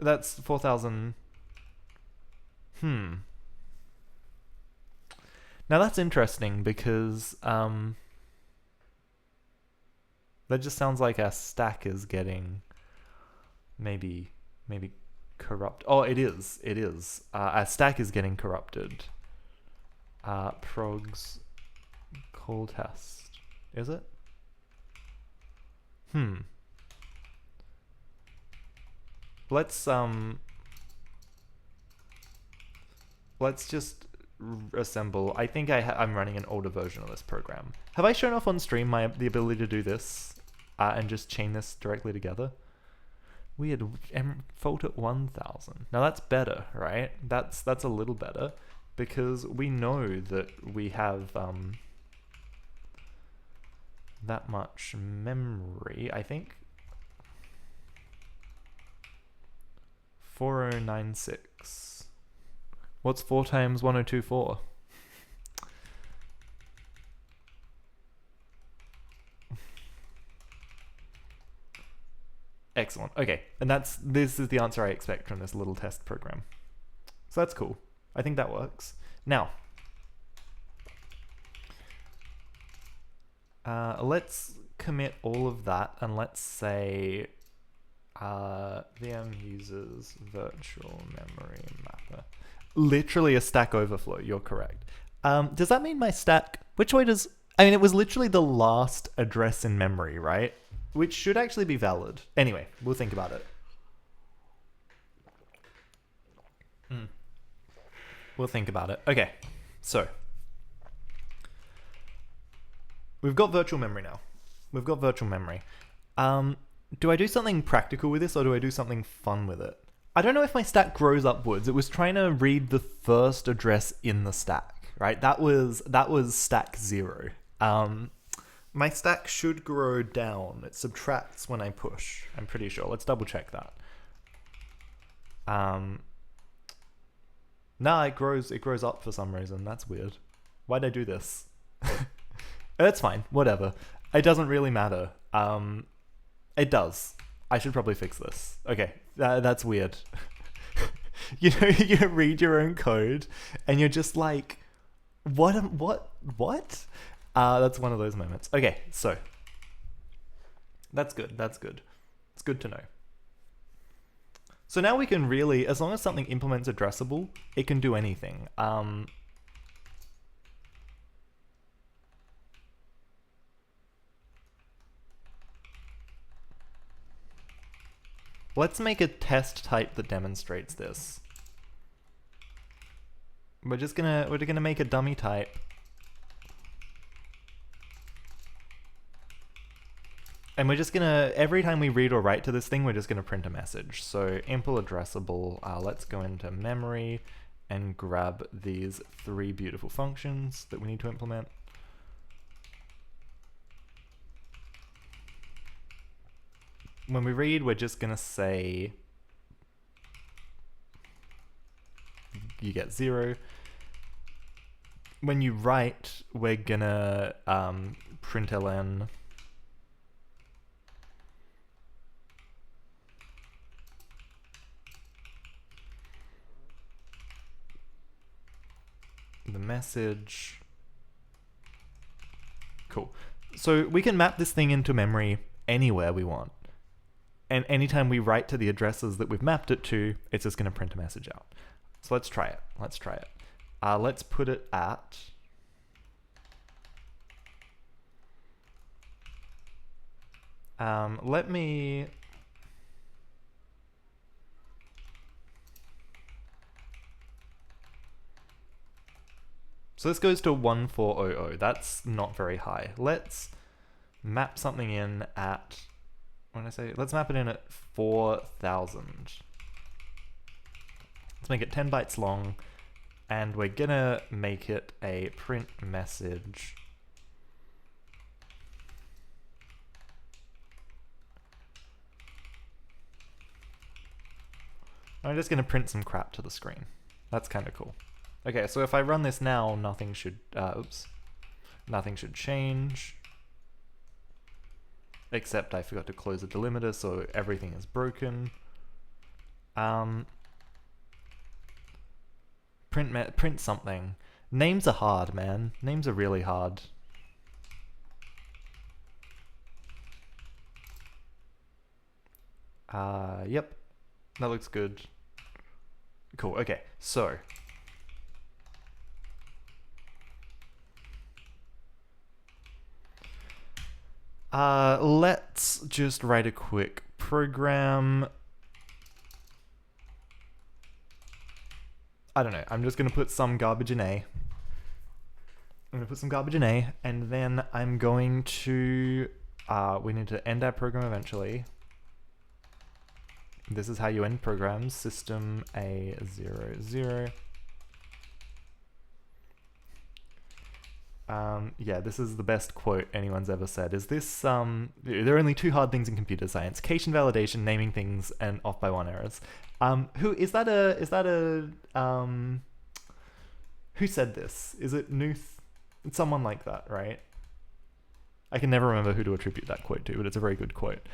that's 4,000. Now that's interesting, because that just sounds like our stack is getting maybe corrupt. Oh, it is. Our stack is getting corrupted. Progs call test. Is it? Let's just assemble. I think I'm running an older version of this program. Have I shown off on stream the ability to do this and just chain this directly together? Weird. Fault at 1,000. Now that's better, right? That's a little better. because we know that we have that much memory, I think. 4096. What's 4 times 1024? Excellent. Okay, and this is the answer I expect from this little test program. So that's cool. I think that works. Now, let's commit all of that, and let's say VM uses virtual memory mapper. Literally a Stack Overflow, you're correct. Does that mean my stack, which way does, I mean, it was literally the last address in memory, right? Which should actually be valid. Anyway, we'll think about it. We'll think about it. Okay, so we've got virtual memory now. We've got virtual memory. Do I do something practical with this, or do I do something fun with it? I don't know if my stack grows upwards. It was trying to read the first address in the stack, right? That was stack 0. My stack should grow down. It subtracts when I push, I'm pretty sure. Let's double check that. Nah, it grows up for some reason. That's weird. Why'd I do this? It's fine, whatever. It doesn't really matter. It does. I should probably fix this. Okay, that's weird. You know, you read your own code and you're just like, what? That's one of those moments. Okay, so that's good. It's good to know. So now we can really, as long as something implements addressable, it can do anything. Let's make a test type that demonstrates this. We're gonna make a dummy type. And we're just gonna, every time we read or write to this thing, we're just gonna print a message. So impl addressable, let's go into memory and grab these 3 beautiful functions that we need to implement. When we read, we're just gonna say you get 0. When you write, we're gonna println the message. Cool. So we can map this thing into memory anywhere we want. And anytime we write to the addresses that we've mapped it to, it's just going to print a message out. So let's try it. Let's put it at so this goes to 1400. That's not very high. Let's map something in at, let's map it in at 4000. Let's make it 10 bytes long, and we're gonna make it a print message. I'm just gonna print some crap to the screen. That's kind of cool. Okay, so if I run this now, nothing should, nothing should change. Except I forgot to close the delimiter, so everything is broken. Print something. Names are hard, man. Names are really hard. Yep. That looks good. Cool, okay, so let's just write a quick program. I don't know, I'm just gonna put some garbage in A. And then I'm going to, we need to end our program eventually. This is how you end programs, system A00. Yeah, this is the best quote anyone's ever said. Is this, there are only two hard things in computer science: cache invalidation, naming things, and off by one errors. Who said this? Is it Knuth? It's someone like that, right? I can never remember who to attribute that quote to, but it's a very good quote.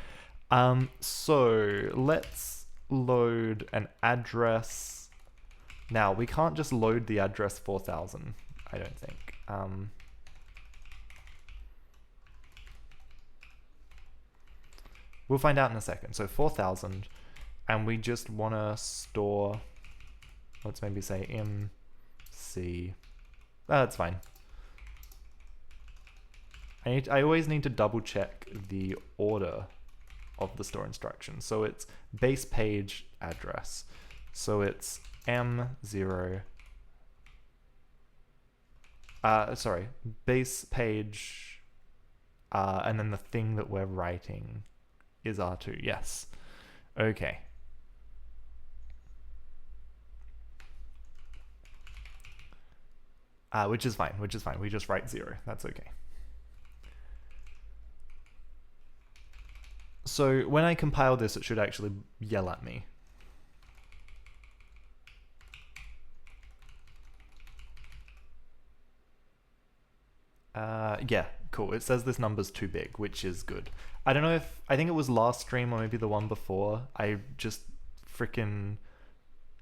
So let's load an address. Now, we can't just load the address 4000, I don't think. We'll find out in a second. So 4000, and we just want to store, let's maybe say MC. That's fine. I always need to double check the order of the store instructions. So it's base page address. So it's M0, sorry, base page, and then the thing that we're writing is R2, yes. Okay. Which is fine, we just write 0, that's okay. So when I compile this, it should actually yell at me. Yeah, cool. It says this number's too big, which is good. I don't know if, I think it was last stream or maybe the one before, I just freaking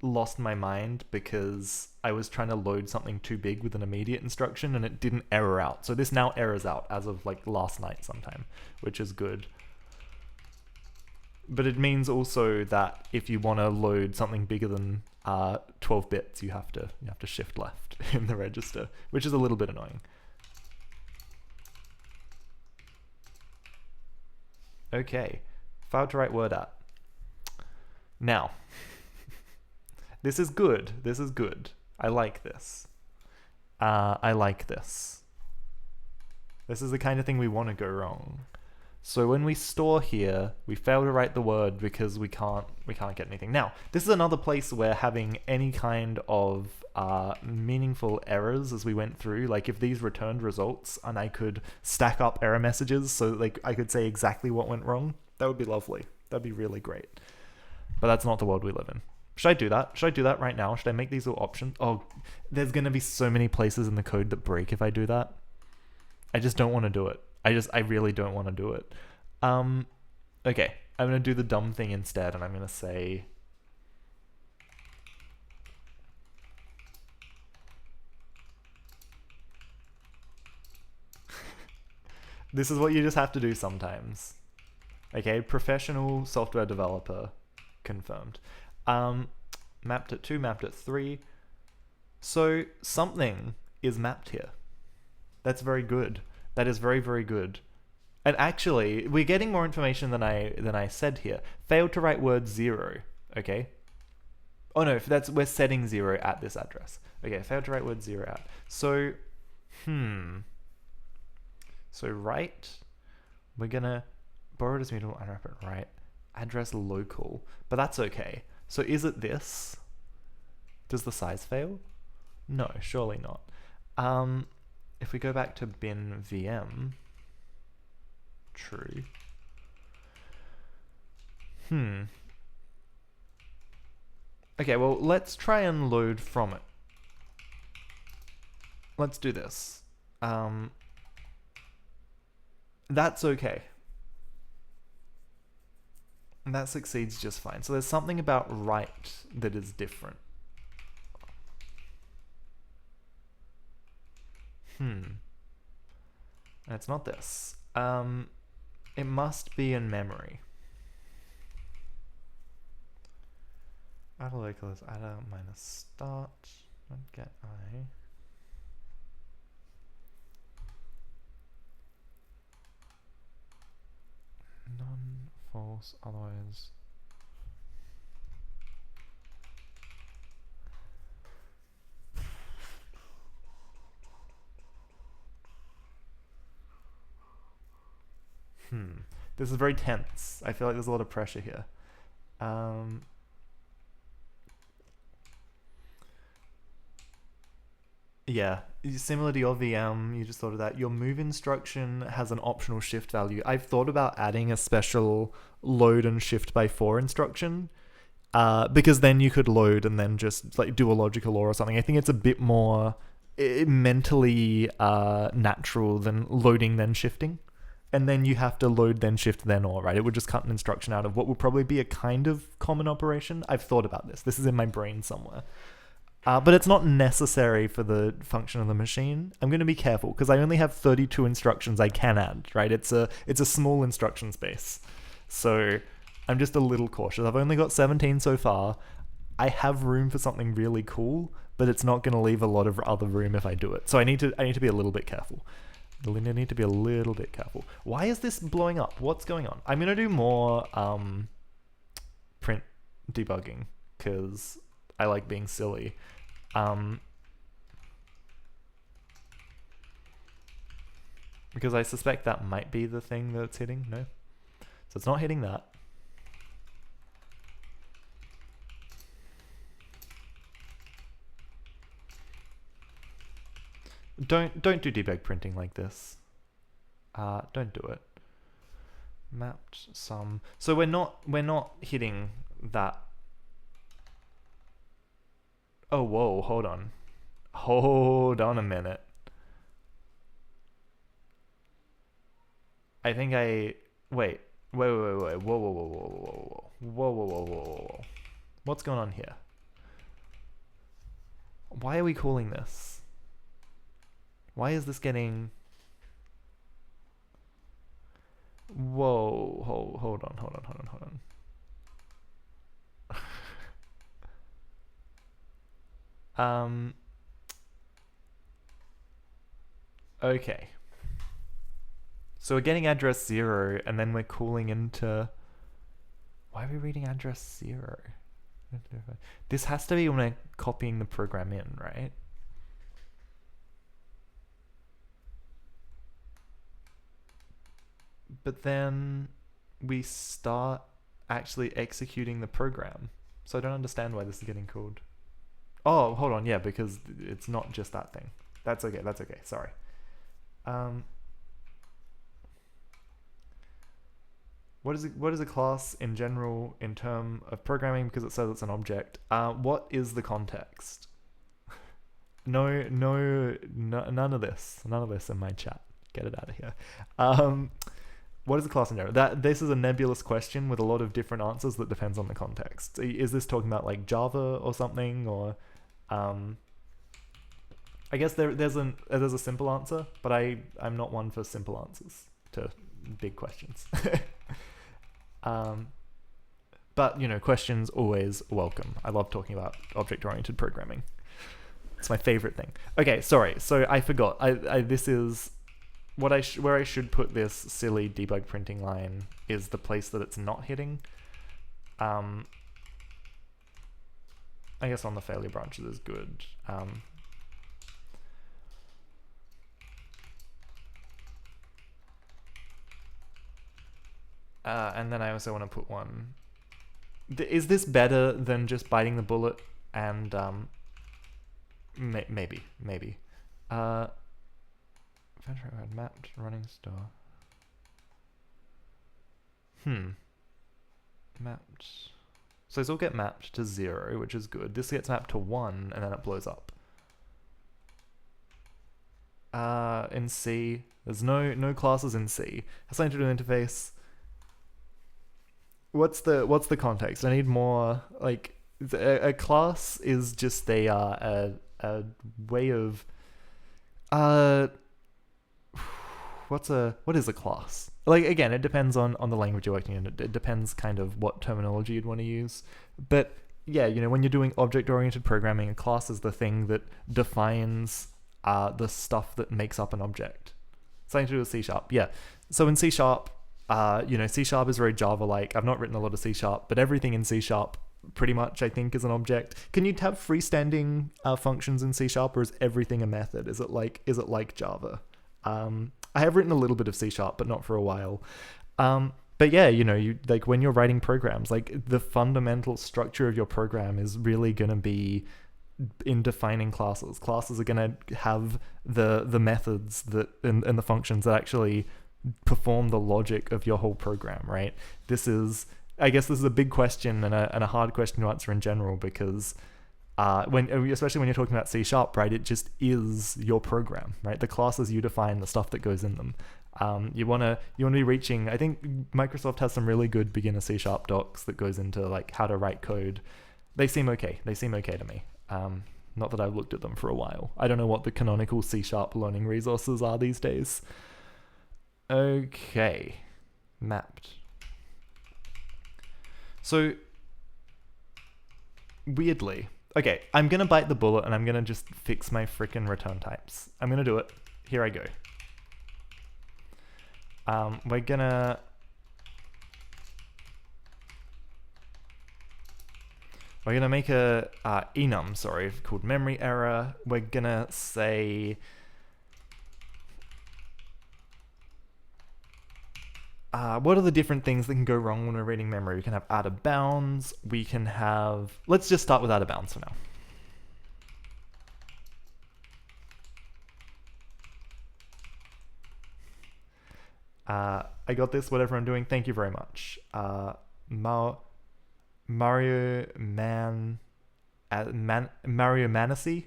lost my mind because I was trying to load something too big with an immediate instruction and it didn't error out. So this now errors out as of like last night sometime, which is good. But it means also that if you want to load something bigger than 12 bits, you have to shift left in the register, which is a little bit annoying. Okay, file to write word at. Now, this is good. This is good. I like this. I like this. This is the kind of thing we want to go wrong. So when we store here, we fail to write the word because we can't get anything. Now, this is another place where having any kind of meaningful errors as we went through, like if these returned results and I could stack up error messages so like I could say exactly what went wrong, that would be lovely. That'd be really great. But that's not the world we live in. Should I do that? Should I do that right now? Should I make these all options? Oh, there's going to be so many places in the code that break if I do that. I just don't want to do it. I really don't want to do it. Okay, I'm going to do the dumb thing instead, and I'm going to say... This is what you just have to do sometimes. Okay, professional software developer confirmed. Mapped at 2, mapped at 3. So something is mapped here. That's very good. That is very, very good. And actually, we're getting more information than I said here. Failed to write word 0, okay? Oh no, we're setting 0 at this address. Okay, failed to write word 0 at. So, So write, we're gonna borrow this mutable, unwrap it, right? Address local, but that's okay. So is it this? Does the size fail? No, surely not. If we go back to bin VM, true. Okay, well, let's try and load from it. Let's do this. That's okay. And that succeeds just fine. So there's something about write that is different. And it's not this. It must be in memory. Add a local is add a minus start. Don't get I. None, false, otherwise. This is very tense. I feel like there's a lot of pressure here. Yeah, similar to your VM, you just thought of that. Your move instruction has an optional shift value. I've thought about adding a special load and shift by 4 instruction, because then you could load and then just like do a logical OR or something. I think it's a bit more mentally natural than loading then shifting. And then you have to load then shift then OR, right? It would just cut an instruction out of what would probably be a kind of common operation. I've thought about this. This is in my brain somewhere. But it's not necessary for the function of the machine. I'm going to be careful because I only have 32 instructions I can add, right? It's a small instruction space. So I'm just a little cautious. I've only got 17 so far. I have room for something really cool, but it's not going to leave a lot of other room if I do it. So I need to be a little bit careful. I need to be a little bit careful. Why is this blowing up? What's going on? I'm going to do more print debugging because I like being silly. Because I suspect that might be the thing that's hitting. No. So it's not hitting that. Don't do debug printing like this. Don't do it. Mapped sum. So we're not hitting that. Oh, whoa, hold on. Hold on a minute. I think wait. Whoa, whoa, whoa, whoa, whoa, whoa, whoa, whoa, whoa, whoa, whoa, whoa. What's going on here? Why are we calling this? Why is this getting... Whoa, hold on. Okay. So we're getting address 0, and then we're calling into... Why are we reading address 0? This has to be when we're copying the program in, right? But then we start actually executing the program. So I don't understand why this is getting called. Oh, hold on, yeah, because it's not just that thing. That's okay, sorry. What is a class in general in term of programming, because it says it's an object? What is the context? No, none of this in my chat. Get it out of here. What is a class in general? This is a nebulous question with a lot of different answers that depends on the context. Is this talking about like Java or something, or I guess there's a simple answer, but I'm not one for simple answers to big questions. But you know, questions always welcome. I love talking about object-oriented programming. It's my favorite thing. Okay, sorry. So I forgot. This is where I should put this silly debug printing line is the place that it's not hitting. I guess on the failure branches is good. And then I also want to put one. Is this better than just biting the bullet and maybe. Mapped running store. Mapped. So these all get mapped to 0, which is good. This gets mapped to 1, and then it blows up. In C, there's no classes in C. Has something to do with interface. What's the context? I need more. Like a class is just a way of what is a class? Like, again, it depends on the language you're working in. It depends kind of what terminology you'd want to use. But yeah, you know, when you're doing object-oriented programming, a class is the thing that defines the stuff that makes up an object. Something to do with C#. Yeah. So in C#, you know, C# is very Java-like. I've not written a lot of C#, but everything in C# pretty much, I think, is an object. Can you have freestanding functions in C#, or is everything a method? Is it like Java? I have written a little bit of C#, but not for a while. But yeah, you know, you like when you're writing programs, like the fundamental structure of your program is really gonna be in defining classes. Classes are going to have the methods that and the functions that actually perform the logic of your whole program, right? I guess this is a big question and a hard question to answer in general, because especially when you're talking about C#, right, it just is your program, right? The classes you define, the stuff that goes in them. You wanna be reaching. I think Microsoft has some really good beginner C# docs that goes into like how to write code. They seem okay. They seem okay to me. Not that I've looked at them for a while. I don't know what the canonical C# learning resources are these days. Okay, mapped. So weirdly, okay, I'm gonna bite the bullet and I'm gonna just fix my frickin' return types. I'm gonna do it. Here I go. We're gonna make a enum, called memory error. We're gonna say what are the different things that can go wrong when we're reading memory? We can have out of bounds. We can have, let's just start with out of bounds for now. I got this, whatever I'm doing. Thank you very much. Mario Manessy.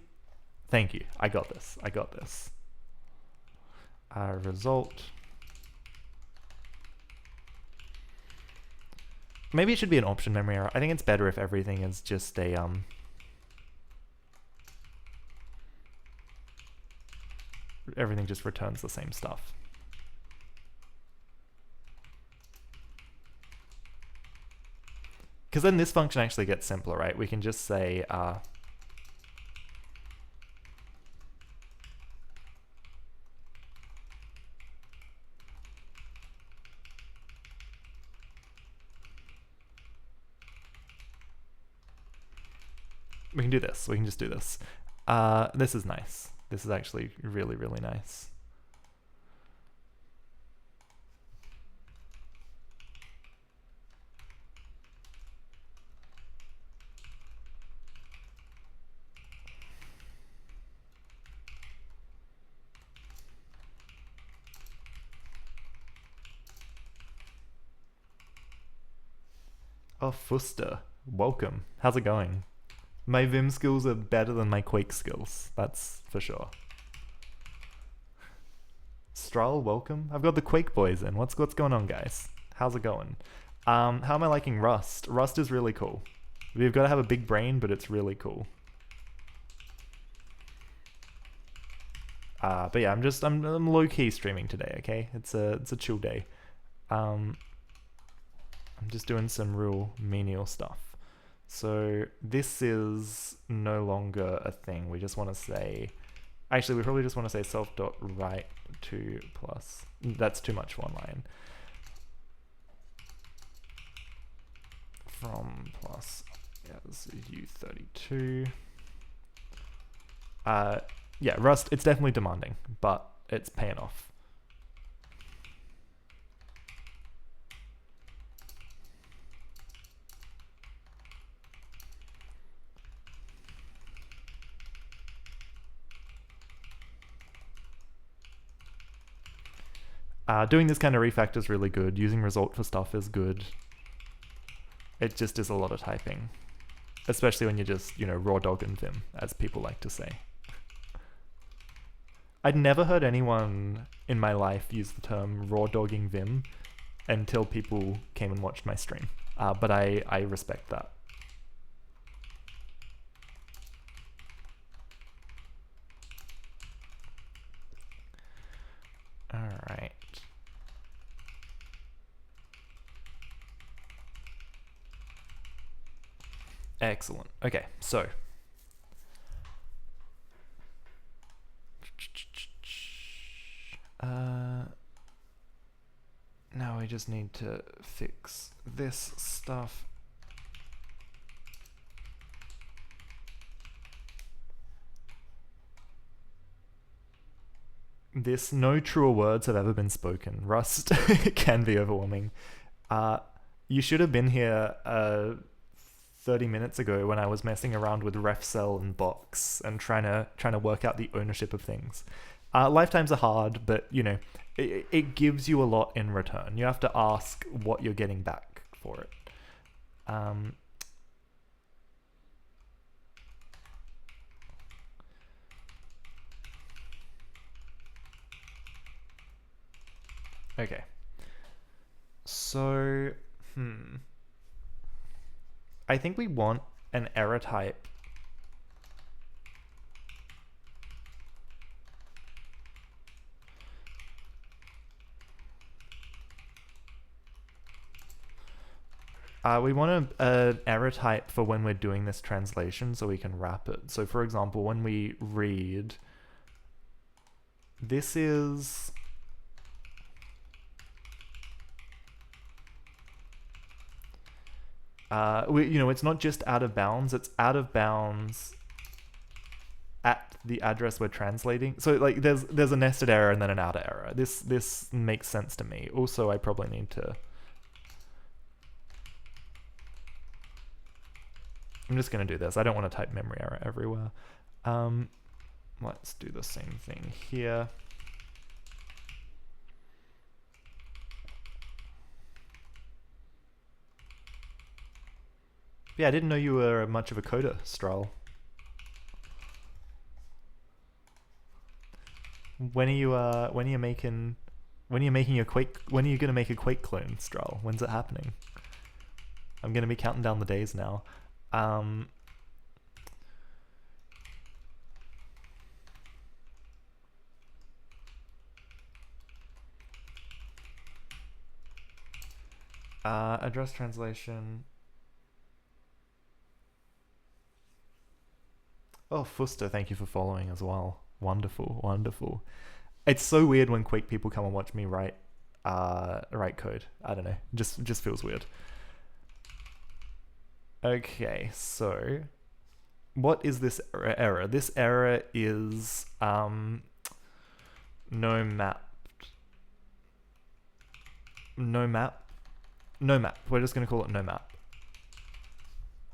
Thank you. I got this. Result. Maybe it should be an option memory error. I think it's better if everything is just a everything just returns the same stuff. Because then this function actually gets simpler, right? We can just say we can do this. We can just do this. This is nice. This is actually really, really nice. Oh, Fuster, welcome. How's it going? My Vim skills are better than my Quake skills, that's for sure. Strahl, welcome. I've got the Quake boys in. What's going on, guys? How's it going? How am I liking Rust? Rust is really cool. We've got to have a big brain, but it's really cool. But yeah, I'm low key streaming today. Okay, it's a chill day. I'm just doing some real menial stuff. So this is no longer a thing. We just want to say, actually, we probably just want to say self.write to plus. That's too much one line. From plus as u32. Yeah, Rust, it's definitely demanding, but it's paying off. Doing this kind of refactor is really good. Using result for stuff is good. It just is a lot of typing, especially when you're just, raw dogging Vim, as people like to say. I'd never heard anyone in my life use the term raw dogging Vim until people came and watched my stream. But I respect that. All right. Excellent. Okay, so now we just need to fix this stuff. No truer words have ever been spoken. Rust can be overwhelming. You should have been here 30 minutes ago when I was messing around with refcell and box and trying to work out the ownership of things. Lifetimes are hard, but you know, it gives you a lot in return. You have to ask what you're getting back for it. Okay. So, I think we want an error type. We want an error type for when we're doing this translation so we can wrap it. So for example, when we read, this is... it's not just out of bounds, it's out of bounds at the address we're translating. So like there's a nested error and then an outer error. This makes sense to me. Also, I probably need to... I'm just going to do this. I don't want to type memory error everywhere. Let's do the same thing here. Yeah, I didn't know you were much of a coder, Stroll. When are you making your Quake? When are you gonna make a Quake clone, Stroll? When's it happening? I'm gonna be counting down the days now. Address translation. Oh, Fuster, thank you for following as well. Wonderful, wonderful. It's so weird when Quake people come and watch me write code. I don't know. Just feels weird. Okay, so what is this error? This error is no map. No map. No map. We're just gonna call it no map.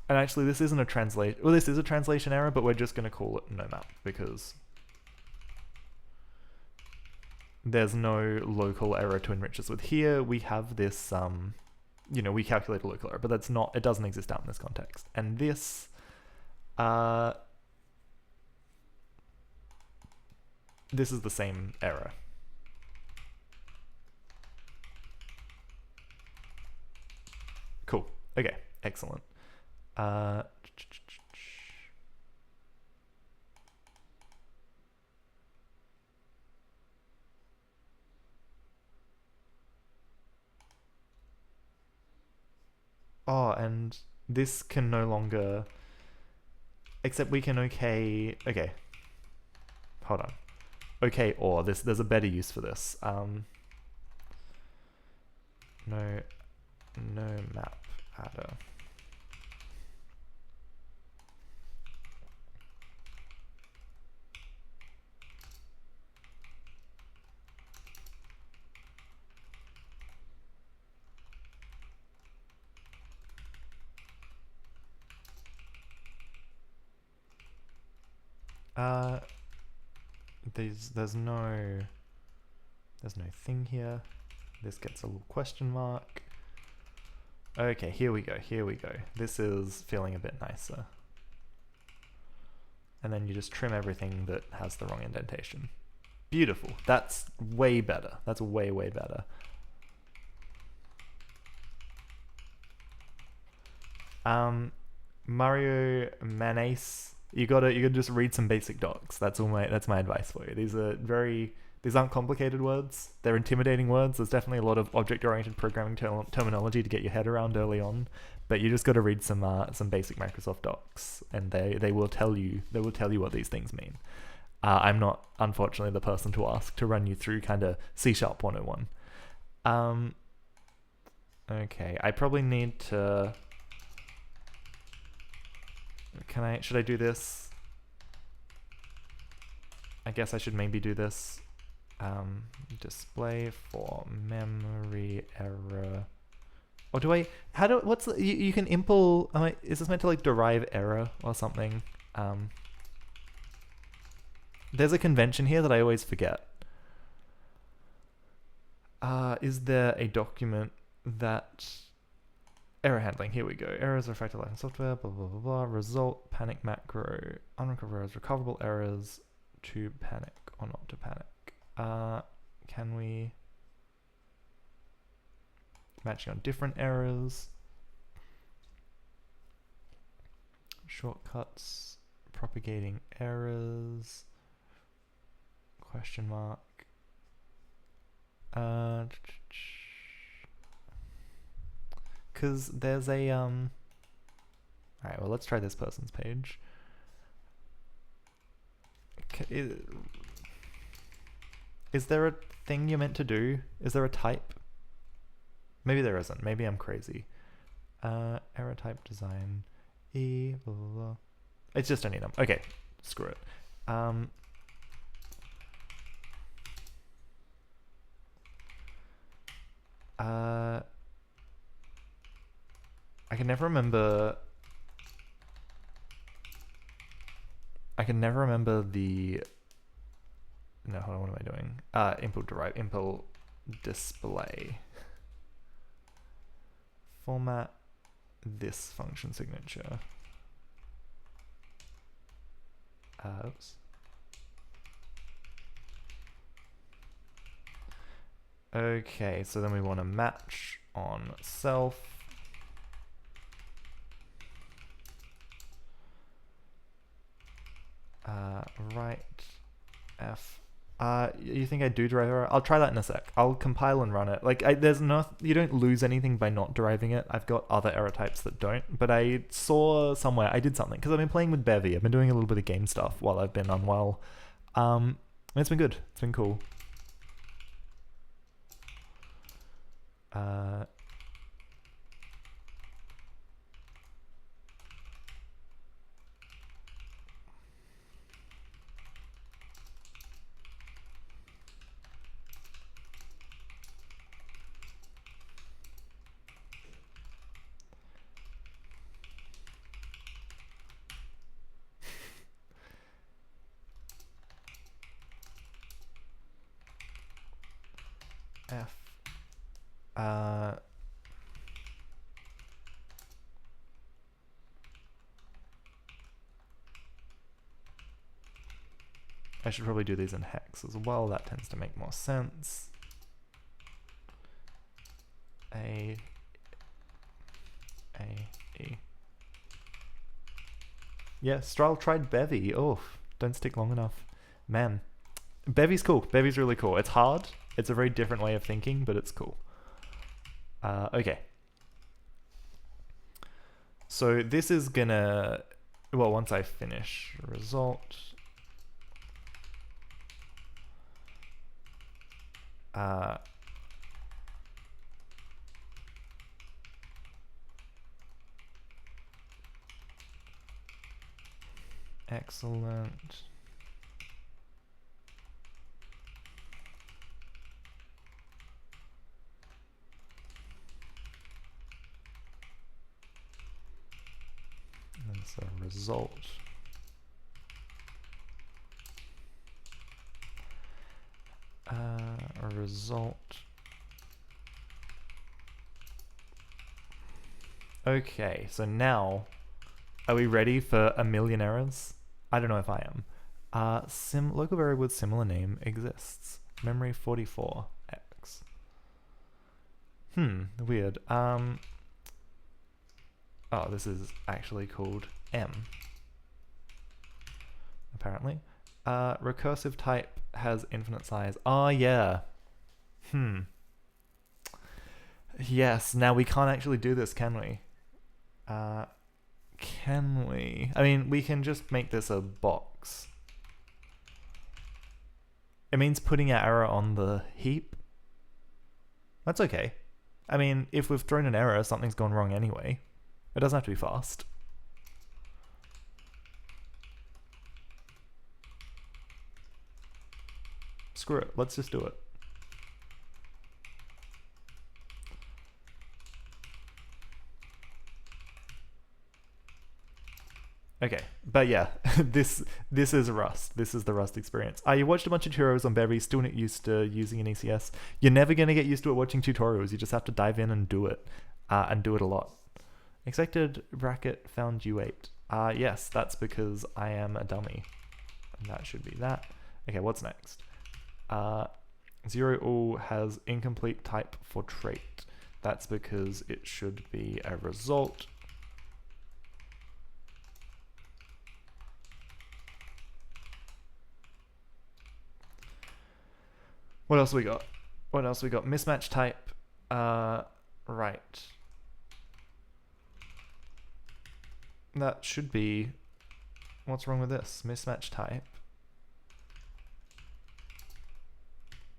And actually, this isn't a translation. Well, this is a translation error, but we're just gonna call it no map because there's no local error to enrich us with. Here we have this we calculate a local error, but that's not, it doesn't exist out in this context. And this, this is the same error. Cool. Okay, excellent. Oh, and this can no longer... Except we can okay... Hold on. Okay, or there's a better use for this. No map adder. There's no thing here. This gets a little question mark. Okay, here we go. This is feeling a bit nicer. And then you just trim everything that has the wrong indentation. Beautiful. That's way better. That's way better. Mario Manace, you gotta just read some basic docs. That's my advice for you. These aren't complicated words. They're intimidating words. There's definitely a lot of object-oriented programming terminology to get your head around early on, but you just got to read some basic Microsoft docs, and they will tell you what these things mean. I'm not, unfortunately, the person to ask to run you through kind of C# 101. Okay, I probably need to... Should I do this? I guess I should maybe do this. Display for memory error Or do I, how do, what's, you can impl, is this meant to like derive error or something? There's a convention here that I always forget. Is there a document that, error handling, here we go. Errors are affected life in software, blah, blah, blah, blah. Result, panic macro, unrecoverable errors, recoverable errors, to panic or not to panic. Can we, matching on different errors, shortcuts, propagating errors, question mark. Because there's a alright, well, let's try this person's page. Is there a thing you're meant to do? Is there a type? Maybe there isn't. Maybe I'm crazy. Error type design. Blah, blah, blah. It's just any number. Okay, screw it. I can never remember the, no, hold on, what am I doing? Impl derive, impl display. Format this function signature. Oops. Okay, so then we want to match on self. Right F. You think I do derive error? I'll try that in a sec. I'll compile and run it. Like, there's no, you don't lose anything by not deriving it. I've got other error types that don't, but I saw somewhere, I did something, because I've been playing with Bevy. I've been doing a little bit of game stuff while I've been unwell. It's been good. It's been cool. F. I should probably do these in hex as well. That tends to make more sense. A, E. Yeah, Stryle tried Bevy. Oh, don't stick long enough. Man, Bevy's cool. Bevy's really cool. It's hard. It's a very different way of thinking, but it's cool. Okay. So this is gonna, well, once I finish result, excellent. And so result. A result. Okay, so now, are we ready for a million errors? I don't know if I am. Local variable with similar name exists. Memory 44 x. Weird. Oh, this is actually called M. Apparently. Recursive type has infinite size. Oh, yeah. Yes, now we can't actually do this, can we? Can we? I mean, we can just make this a box. It means putting our error on the heap. That's okay. I mean, if we've thrown an error, something's gone wrong anyway. It doesn't have to be fast. Screw it, let's just do it. Okay, but yeah, this is Rust. This is the Rust experience. You watched a bunch of tutorials on Bevy, still not used to using an ECS. You're never gonna get used to it watching tutorials. You just have to dive in and do it a lot. Expected bracket found U8. Yes, that's because I am a dummy. And that should be that. Okay, what's next? Zero all has incomplete type for trait. That's because it should be a result. What else we got? What else we got? Mismatch type. Right. That should be... What's wrong with this? Mismatch type.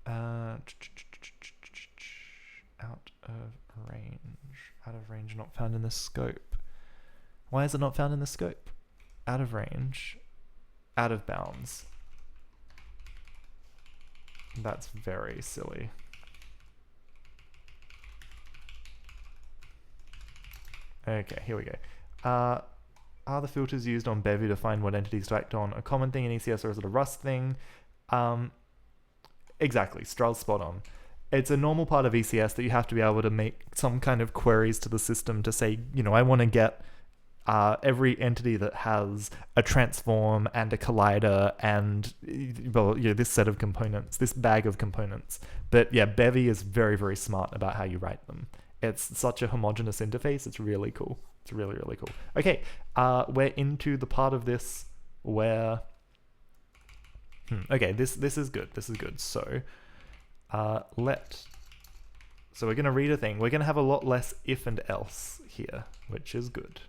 Out of range. Out of range, not found in the scope. Why is it not found in the scope? Out of range. Out of bounds. That's very silly. Okay, here we go. Are the filters used on Bevy to find what entities to act on a common thing in ECS, or is it a Rust thing? Exactly, Stral's spot on. It's a normal part of ECS that you have to be able to make some kind of queries to the system to say, you know, I want to get every entity that has a transform and a collider and, well, you know, this set of components, this bag of components. But yeah, Bevy is very, very smart about how you write them. It's such a homogeneous interface. It's really cool. It's really, really cool. Okay, we're into the part of this where... okay, this is good. This is good. So, so we're going to read a thing. We're going to have a lot less if and else here, which is good.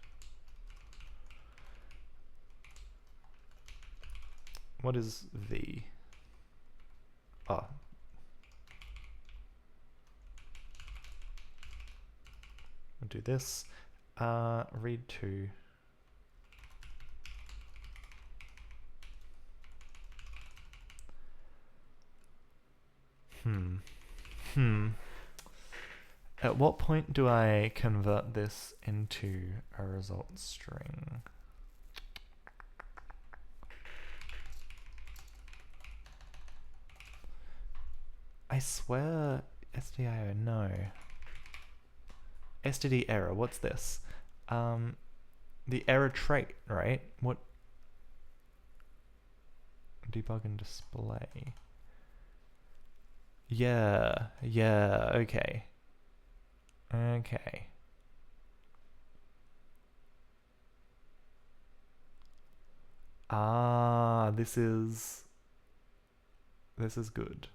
What is V? Oh. We'll do this. Read to. At what point do I convert this into a result string? I swear SDIO, no. STD error, what's this? The error trait, right? What? Debug and display. Yeah, okay. Okay. This is good.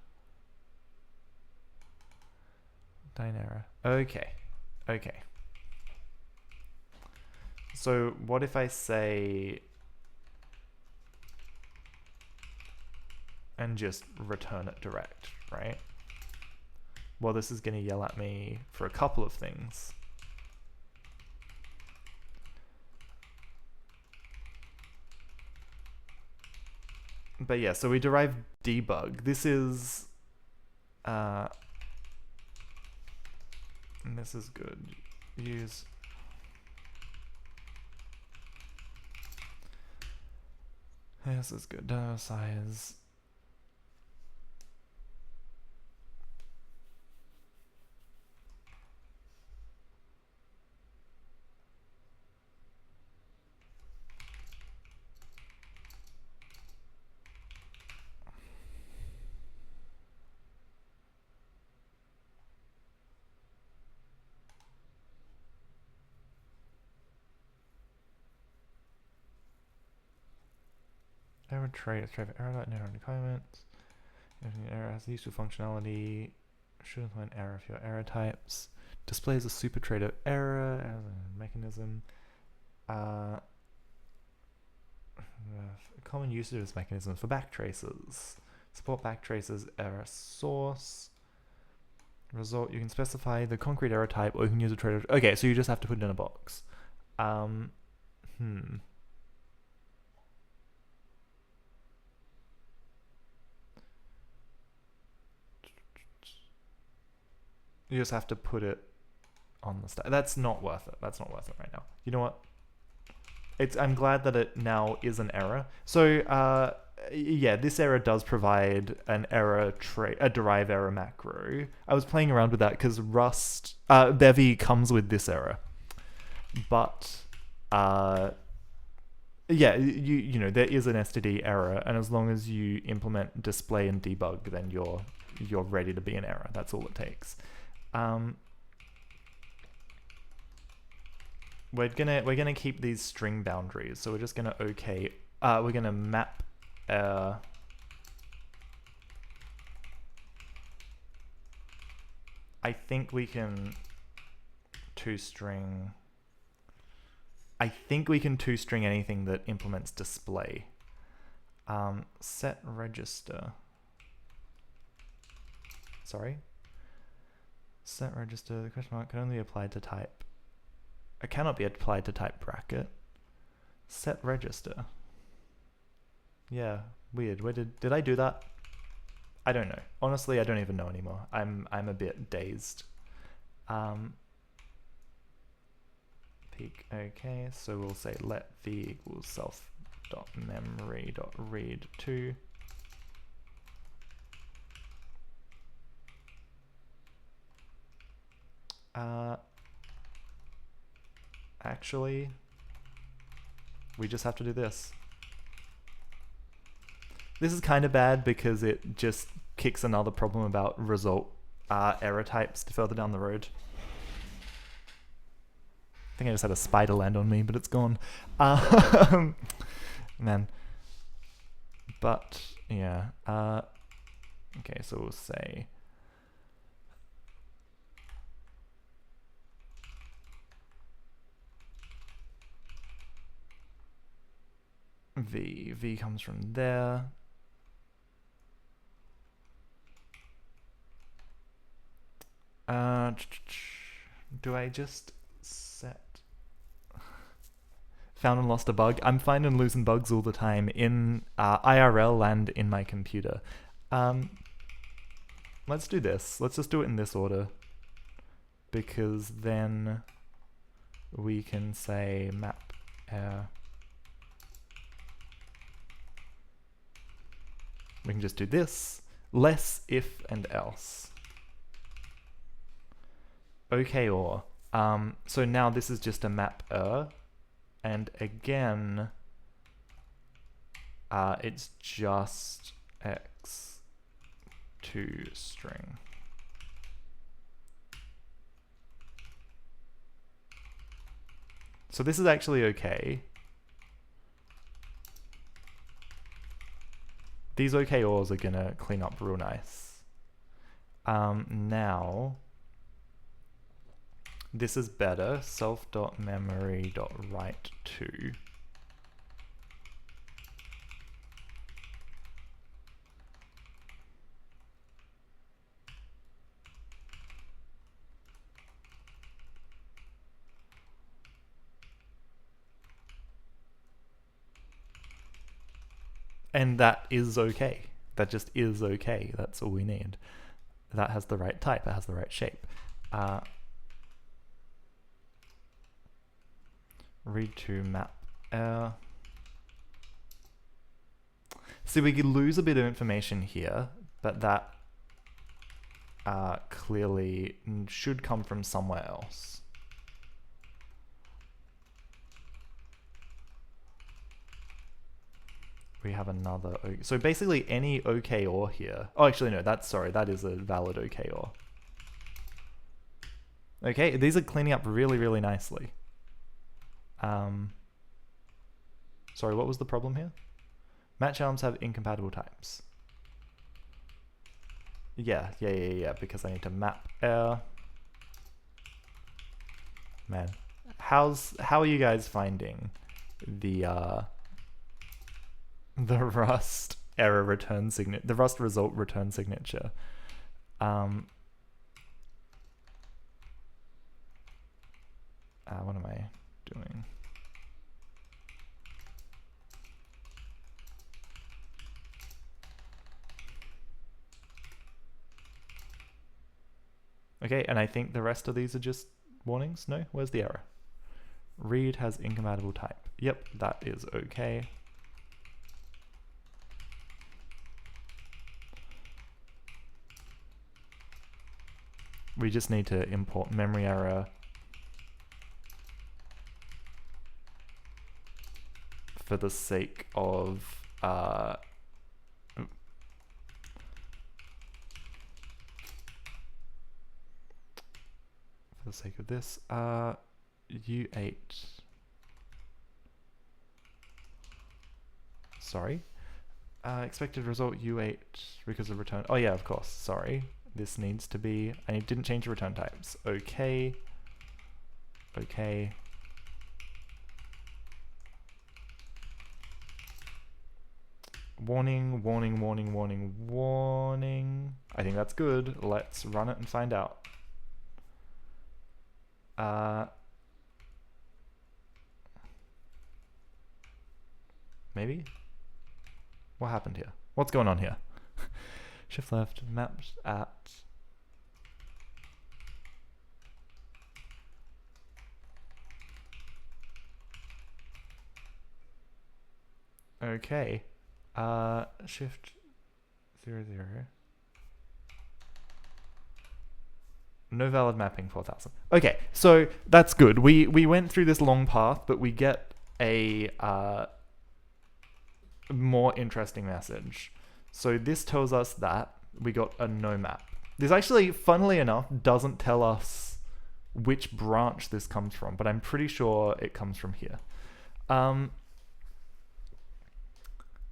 Error. Okay. So what if I say and just return it direct, right? Well, this is going to yell at me for a couple of things. But yeah, so we derive debug. This is and this is good. Use this is good. Size. Error trait, error dot error comments. If an error has useful functionality, should find error if your error types. Displays a super trait of error as a mechanism. Common usage mechanisms for backtraces. Support backtraces, error source. Result, you can specify the concrete error type, or you can use a trait of... Okay, so you just have to put it in a box. You just have to put it on the stack. That's not worth it. That's not worth it right now. You know what? I'm glad that it now is an error. So yeah, this error does provide an error a derive error macro. I was playing around with that because Rust Bevy comes with this error, but yeah, you know there is an std error, and as long as you implement display and debug, then you're ready to be an error. That's all it takes. We're gonna keep these string boundaries, so we're just gonna we're gonna map I think we can toString. I think we can toString anything that implements display. Set register. Sorry. Set register. The question mark can only be applied to type. It cannot be applied to type bracket. Set register. Yeah, weird. Where did I do that? I don't know. Honestly, I don't even know anymore. I'm a bit dazed. Peak. Okay, so we'll say let v equals self.memory.read2. Actually, we just have to do this. This is kind of bad because it just kicks another problem about result error types to further down the road. I think I just had a spider land on me, but it's gone. Man. But, yeah. Okay, so we'll say V comes from there. Do I just set found and lost a bug? I'm finding losing bugs all the time in IRL and in my computer. Let's do this. Let's just do it in this order, because then we can say map error. We can just do this, less if and else. Okay, or so now this is just a map and again it's just x to string. So this is actually okay. These OKRs are gonna clean up real nice. Now, this is better. Self.memory.write2. And that is okay. That just is okay. That's all we need. That has the right type. It has the right shape. Read to map error. See, we could lose a bit of information here, but that clearly should come from somewhere else. We have another, so basically any OKR here. Oh, actually no, that is a valid OKR. Okay, these are cleaning up really, really nicely. Sorry, what was the problem here? Match arms have incompatible types. Yeah, because I need to map error. Man, how are you guys finding the Rust error return signature, the Rust result return signature? What am I doing? Okay, and I think the rest of these are just warnings. No, where's the error? Read has incompatible type. Yep, that is okay. We just need to import memory error for the sake of for the sake of this U8. Sorry. Expected result U8 because of return. Oh yeah, of course. Sorry. This needs to be, I didn't change the return types. Okay. Okay. Warning, warning, warning, warning, warning. I think that's good. Let's run it and find out. Maybe? What happened here? What's going on here? Shift left, mapped at... Okay. Shift 0, 0. No valid mapping 4000. Okay, so that's good. We went through this long path, but we get a more interesting message. So this tells us that we got a no map. This actually, funnily enough, doesn't tell us which branch this comes from, but I'm pretty sure it comes from here.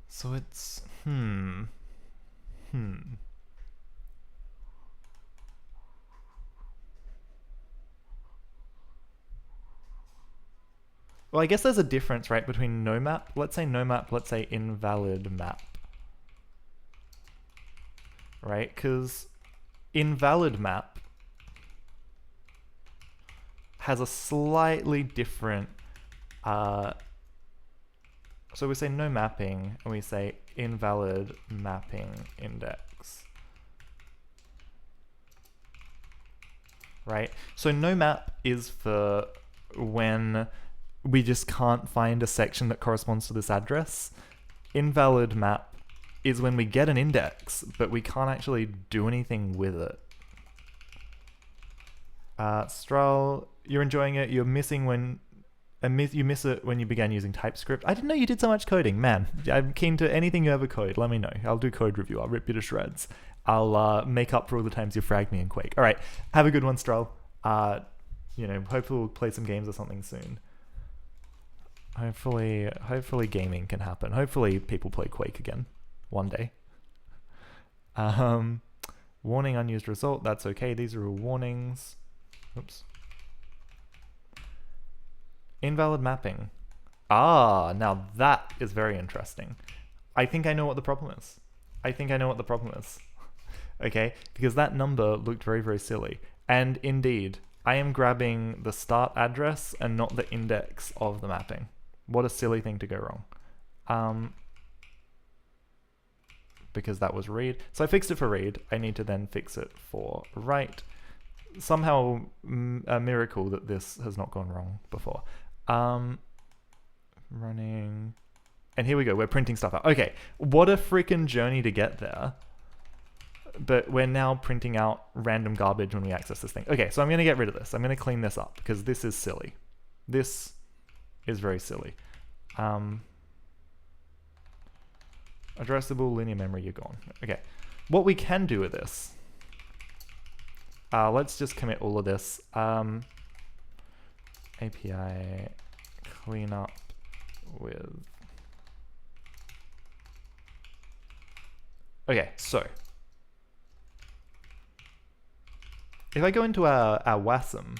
So it's, Well, I guess there's a difference, right, between no map, let's say no map, let's say invalid map. Right, because invalid map has a slightly different, so we say no mapping, and we say invalid mapping index. Right, so no map is for when we just can't find a section that corresponds to this address. Invalid map is when we get an index, but we can't actually do anything with it. Strahl, you're enjoying it. You're missing when... you miss it when you began using TypeScript. I didn't know you did so much coding. Man, I'm keen to anything you ever code. Let me know. I'll do code review. I'll rip you to shreds. I'll make up for all the times you fragged me in Quake. All right. Have a good one, Strahl. Hopefully we'll play some games or something soon. Hopefully gaming can happen. Hopefully people play Quake again one day. Warning unused result. That's okay. These are all warnings. Oops. Invalid mapping. Now that is very interesting. I think I know what the problem is. Okay, because that number looked very, very silly. And indeed, I am grabbing the start address and not the index of the mapping. What a silly thing to go wrong. Because that was read. So I fixed it for read. I need to then fix it for write. Somehow a miracle that this has not gone wrong before. Running. And here we go. We're printing stuff out. Okay. What a freaking journey to get there. But we're now printing out random garbage when we access this thing. Okay, so I'm going to get rid of this. I'm going to clean this up because this is silly. This is very silly. Addressable linear memory, you're gone. Okay. What we can do with this, let's just commit all of this. API cleanup with... Okay, so if I go into our WASM,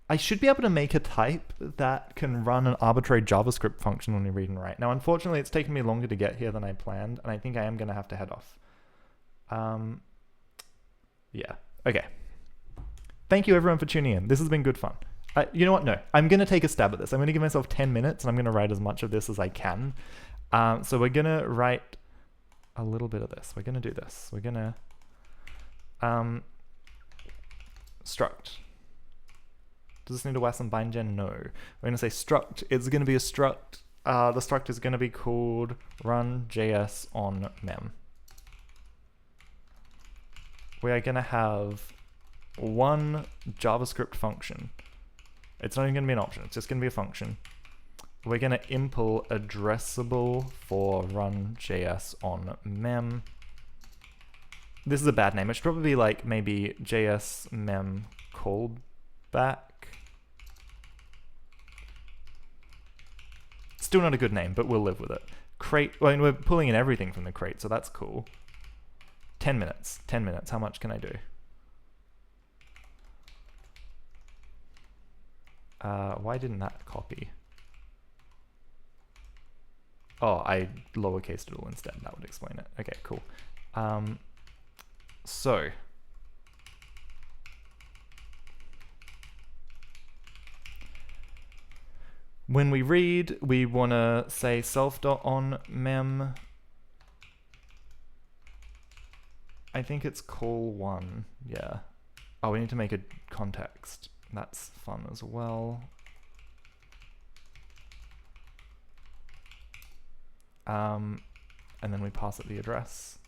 I should be able to make a type that can run an arbitrary JavaScript function when we read and write. Now, unfortunately, it's taken me longer to get here than I planned, and I think I am going to have to head off. Yeah, okay. Thank you, everyone, for tuning in. This has been good fun. You know what? No, I'm going to take a stab at this. I'm going to give myself 10 minutes, and I'm going to write as much of this as I can. So we're going to write a little bit of this. We're going to do this. We're going to struct Does this need a WASM bindgen? No. We're going to say struct. It's going to be a struct. The struct is going to be called run.js on mem. We are going to have one JavaScript function. It's not even going to be an option. It's just going to be a function. We're going to import addressable for run.js on mem. This is a bad name. It should probably be like maybe JS mem callback. Still not a good name, but we'll live with it. Crate, well, we're pulling in everything from the crate, so that's cool. 10 minutes. 10 minutes. How much can I do? Why didn't that copy? Oh, I lowercased it all instead. That would explain it. Okay, cool. So when we read, we want to say self.onMem. I think it's call1. Yeah. Oh, we need to make a context. That's fun as well. And then we pass it the address.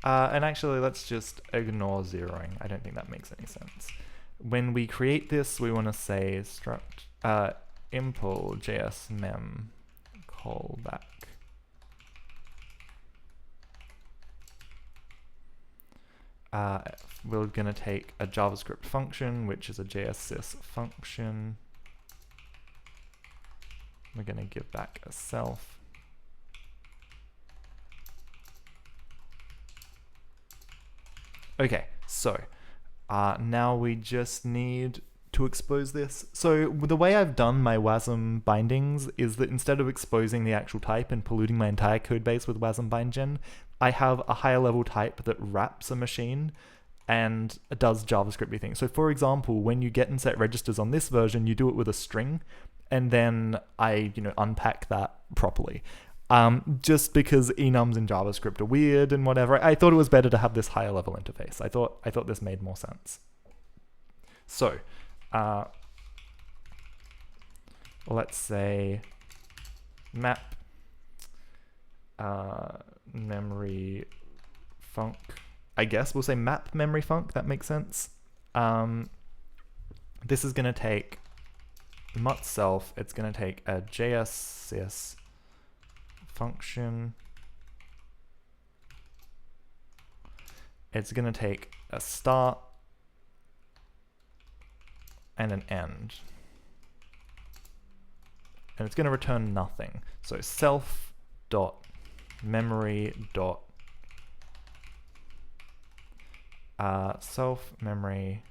And actually, let's just ignore zeroing. I don't think that makes any sense. When we create this, we want to say struct impl js mem callback. We're going to take a JavaScript function, which is a JSSys function. We're going to give back a self. Okay, so now we just need to expose this. So the way I've done my WASM bindings is that instead of exposing the actual type and polluting my entire code base with WASM bindgen, I have a higher level type that wraps a machine and does JavaScript-y things. So for example, when you get and set registers on this version, you do it with a string, and then I unpack that properly. Just because enums in JavaScript are weird and whatever, I thought it was better to have this higher level interface. I thought this made more sense. So, let's say map memory func. I guess we'll say map memory func. That makes sense. This is going to take mut self. It's going to take a JSSys function. It's going to take a start and an end. And it's going to return nothing. So self dot memory dot self memory.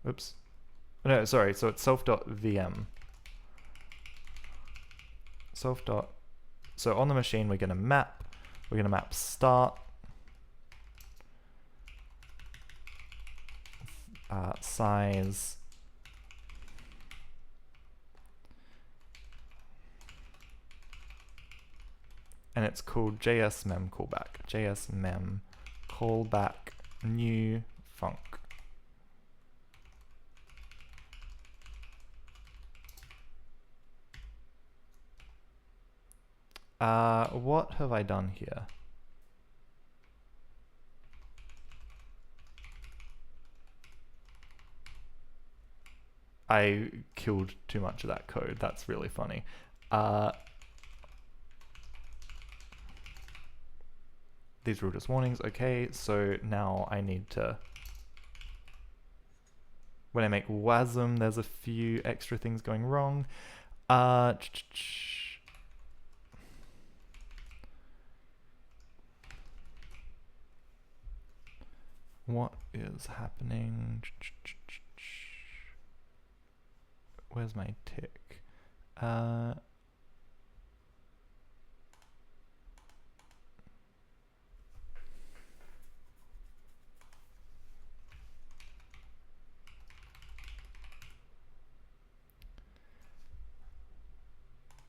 Oops. No, sorry. So it's self dot VM. Self dot. So on the machine, we're going to map. We're going to map start. Size. And it's called JS mem callback. JS mem callback new func. What have I done here? I killed too much of that code. That's really funny. These root as warnings. Okay, so now I need to... When I make WASM, there's a few extra things going wrong. What is happening? Where's my tick?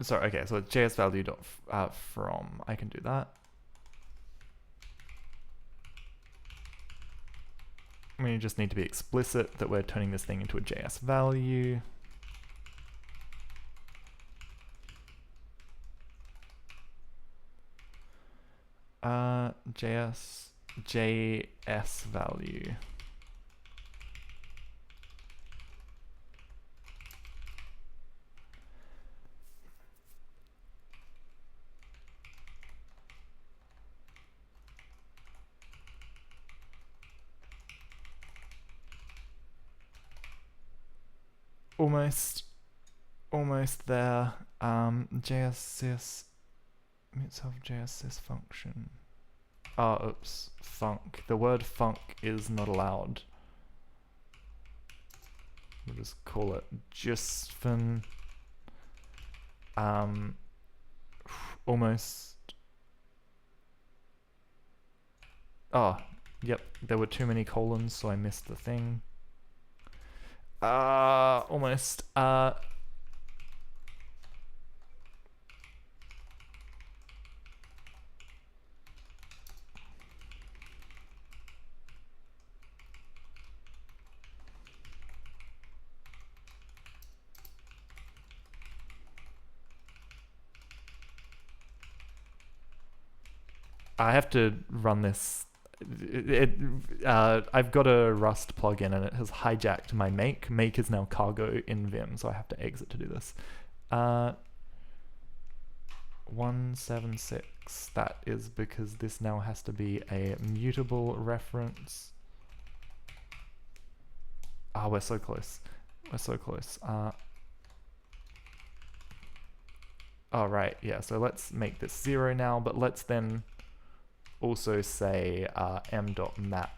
sorry, okay, so it's JS value dot from. I can do that. We just need to be explicit that we're turning this thing into a JS value. JS value. Almost there. JSSys itself JSSys function. Oh, oops. Func. The word func is not allowed. We'll just call it Justfin. Almost. Oh, yep. There were too many colons, so I missed the thing. Almost. I have to run this. I've got a Rust plugin and it has hijacked my make. Make is now cargo in Vim, so I have to exit to do this. 176. That is because this now has to be a mutable reference. We're so close. We're so close. Oh, right, yeah, so let's make this 0 now, but let's then also say m.map.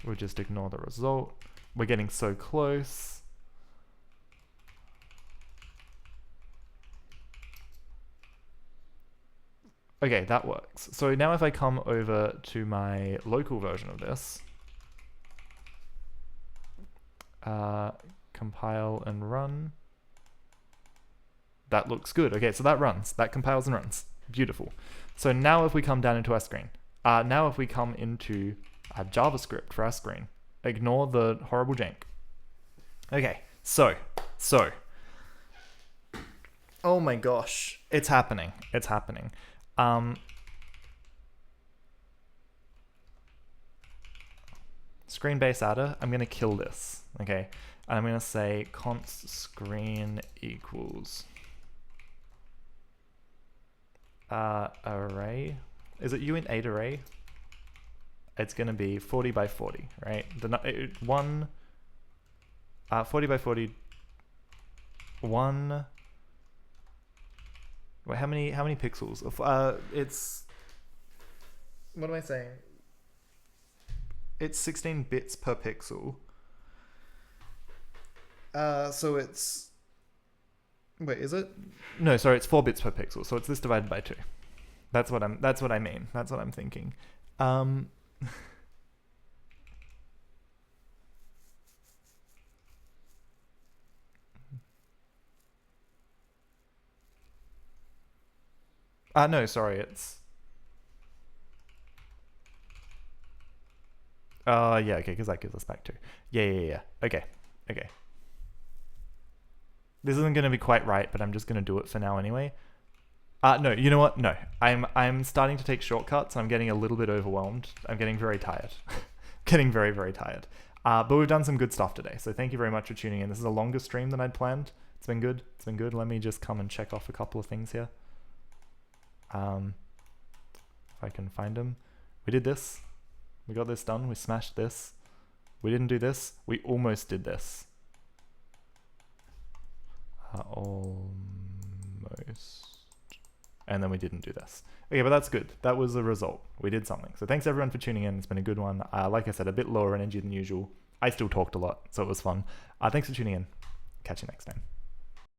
We'll just ignore the result. We're getting so close. Okay, that works. So now if I come over to my local version of this, compile and run, that looks good. Okay, so that runs. That compiles and runs. Beautiful. So now if we come down into our screen, now if we come into JavaScript for our screen, ignore the horrible jank. Okay, so, oh my gosh, it's happening. It's happening. Screen base adder, I'm gonna kill this, okay? And I'm gonna say const screen equals array. Is it uint8 array? It's gonna be 40 by 40, right? 40 by 40, one. Wait, how many pixels? It's, what am I saying? It's 16 bits per pixel. So it's, wait, is it? No, sorry, it's 4 bits per pixel. So it's this divided by 2. That's what I mean. That's what I'm thinking. No, sorry, it's... yeah, okay, because that gives us back 2. Yeah. Okay. This isn't going to be quite right, but I'm just going to do it for now anyway. No, you know what? No. I'm starting to take shortcuts, and I'm getting a little bit overwhelmed. I'm getting very tired. Getting very, very tired. But we've done some good stuff today, so thank you very much for tuning in. This is a longer stream than I'd planned. It's been good. Let me just come and check off a couple of things here. If I can find them. We did this. We got this done. We smashed this. We didn't do this. We almost did this. Almost. And then we didn't do this. Okay, but that's good. That was the result. We did something. So thanks everyone for tuning in. It's been a good one. Like I said, a bit lower energy than usual. I still talked a lot, so it was fun. Thanks for tuning in. Catch you next time.